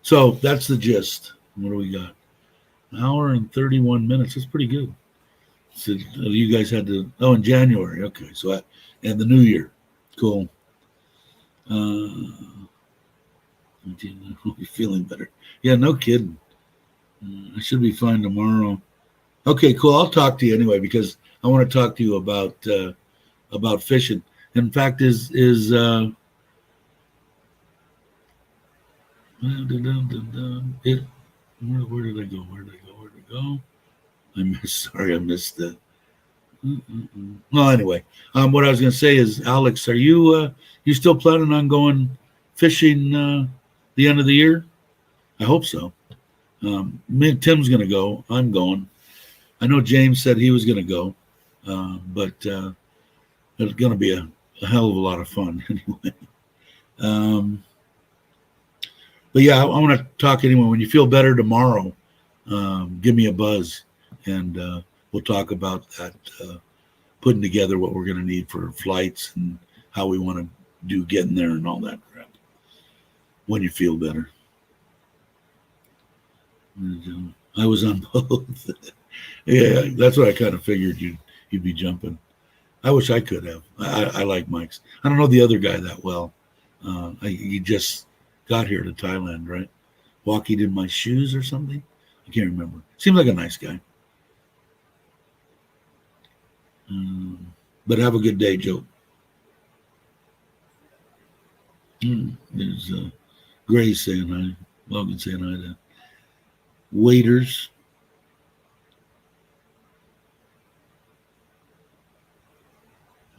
So that's the gist. What do we got? An hour and 31 minutes. That's pretty good. So you guys had to, in January. Okay. So, and the new year. Cool. You're feeling better. Yeah, no kidding. I should be fine tomorrow. Okay, cool. I'll talk to you anyway because I want to talk to you about fishing. In fact, where did I go? I missed that. Well, anyway, what I was going to say is, Alex, are you still planning on going fishing the end of the year? I hope so. Me and Tim's going to go. I'm going. I know James said he was going to go, but it's going to be a hell of a lot of fun anyway. But yeah, I want to talk anyway. When you feel better tomorrow, give me a buzz, and we'll talk about that, putting together what we're going to need for flights and how we want to do getting there and all that crap. When you feel better. And, I was on both. Yeah, that's what I kind of figured you'd be jumping. I wish I could have. I like Mike's. I don't know the other guy that well. He just got here to Thailand, right? Walking in my shoes or something. I can't remember. Seems like a nice guy. But have a good day, Joe. There's Grace saying hi. Logan saying hi to waiters.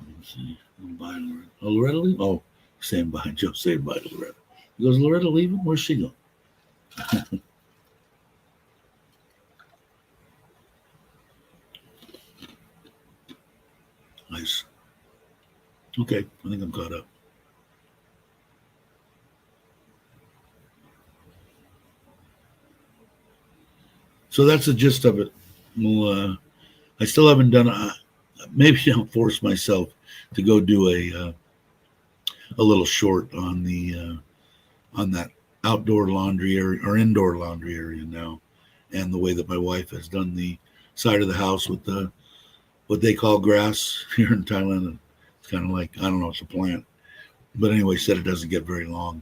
Let's see. Bye, Loretta. Oh, Loretta leave? Oh, saying bye. Joe saying bye to Loretta. He goes, Loretta leaving? Where's she going? Nice. Okay, I think I'm caught up. So that's the gist of it. Well, I still haven't done. Maybe I'll force myself to go do a little short on that outdoor laundry area or indoor laundry area now, and the way that my wife has done the side of the house with what they call grass here in Thailand. It's kind of like, I don't know, it's a plant, but anyway, said it doesn't get very long.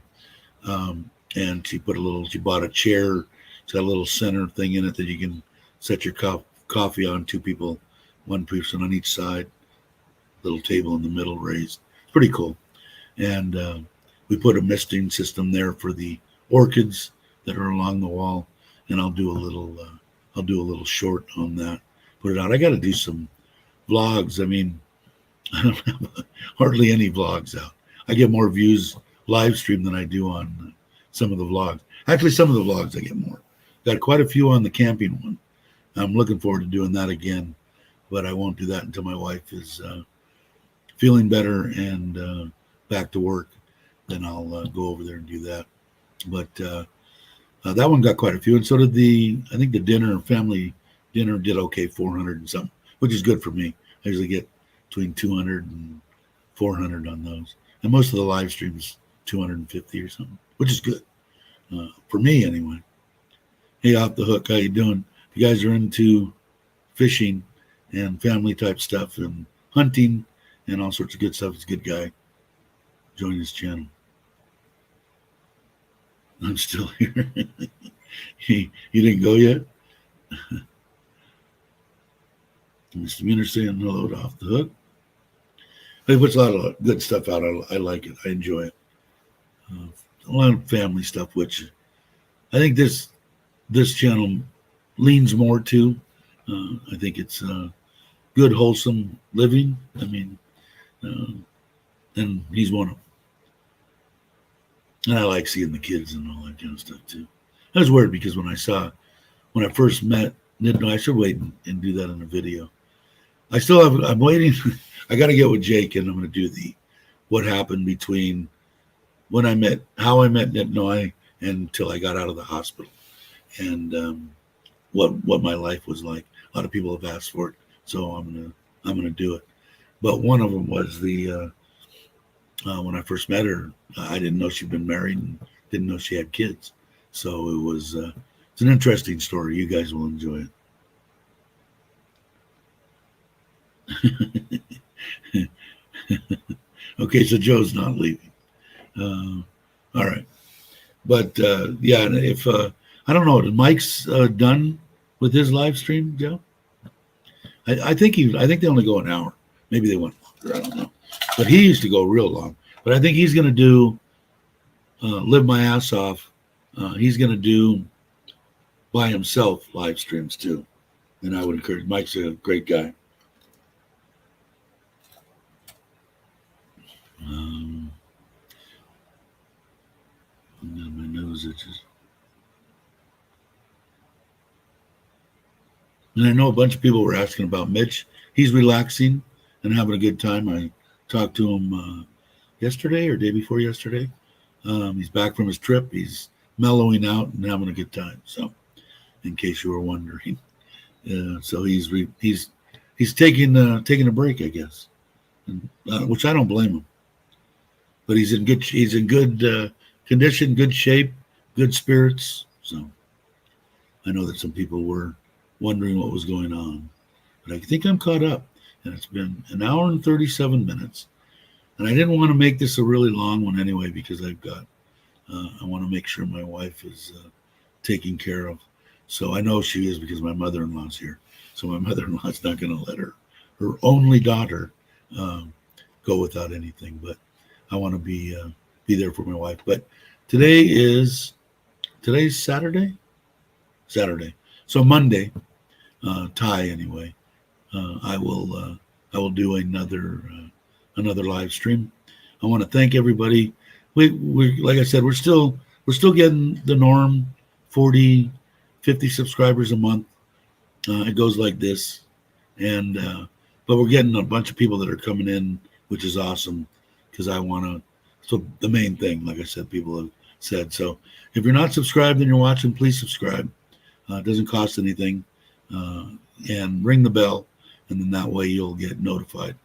And she bought a chair. It's got a little center thing in it that you can set your coffee on. 2 people, 1 person on each side. Little table in the middle raised. It's pretty cool. And we put a misting system there for the orchids that are along the wall. And I'll do a little short on that. Put it out. I got to do some vlogs. I mean, I don't have hardly any vlogs out. I get more views live stream than I do on some of the vlogs. Actually, some of the vlogs I get more. Got quite a few on the camping one. I'm looking forward to doing that again, but I won't do that until my wife is feeling better and back to work, then I'll go over there and do that. But that one got quite a few, and so did I think the family dinner did okay, 400 and something, which is good for me. I usually get between 200 and 400 on those, and most of the live streams 250 or something, which is good for me anyway. Hey, Off the Hook, how you doing? If you guys are into fishing and family type stuff and hunting and all sorts of good stuff, he's a good guy. Join his channel. I'm still here. You didn't go yet? Mr. Mueller saying hello to Off the Hook. He puts a lot of good stuff out. I like it. I enjoy it. A lot of family stuff, which I think this channel leans more to. I think it's good, wholesome living. I mean, and he's one of them. And I like seeing the kids and all that kind of stuff too. That was weird because when I first met, didn't know I should wait and do that in a video. I'm waiting. I got to get with Jake, and I'm going to do what happened between how I met Nitnoy until I got out of the hospital, and what my life was like. A lot of people have asked for it, so I'm gonna do it. But one of them was when I first met her, I didn't know she'd been married and didn't know she had kids. So it's an interesting story. You guys will enjoy it. Okay, so Joe's not leaving. All right, but yeah, if I don't know, Mike's done with his live stream, Joe. I think they only go an hour. Maybe they went longer. I don't know. But he used to go real long. But I think he's going to do Live My Ass Off. He's going to do by himself live streams too. And I would encourage. Mike's a great guy. My nose itches. And I know a bunch of people were asking about Mitch. He's relaxing and having a good time. I talked to him yesterday or day before yesterday. He's back from his trip. He's mellowing out and having a good time. So, in case you were wondering, so he's taking a break, I guess, and, which I don't blame him. But he's in good condition, good shape, good spirits. So, I know that some people were wondering what was going on, but I think I'm caught up, and it's been an hour and 37 minutes, and I didn't want to make this a really long one anyway because I want to make sure my wife is taken care of. So I know she is because my mother-in-law's here, so my mother-in-law's not going to let her only daughter go without anything, but I want to be there for my wife. But today's Saturday, so Monday, Thai anyway. I will do another live stream. I want to thank everybody. We like I said, we're still getting the norm, 40, 50 subscribers a month. It goes like this, and but we're getting a bunch of people that are coming in, which is awesome because I want to. So the main thing, like I said, people have said. So if you're not subscribed and you're watching, please subscribe. It doesn't cost anything. And ring the bell, and then that way you'll get notified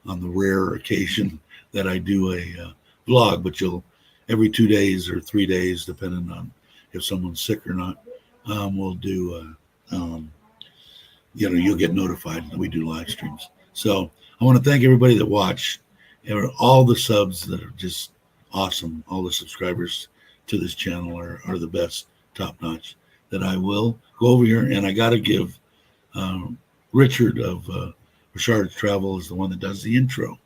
on the rare occasion that I do a vlog, but every 2 days or 3 days, depending on if someone's sick or not, we'll do, you'll get notified that we do live streams. So I want to thank everybody that watched, all the subs that are just awesome. All the subscribers to this channel are the best, top notch. That I will go over here, and I got to give Richard of Richard's Travel is the one that does the intro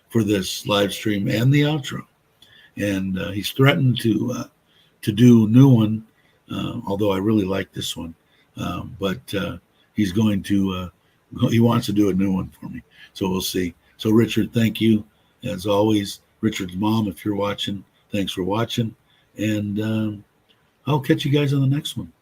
for this live stream and the outro, and he's threatened to do a new one, although I really like this one, but he's going to he wants to do a new one for me, so we'll see. So Richard, thank you as always. Richard's mom, if you're watching, thanks for watching, and I'll catch you guys on the next one.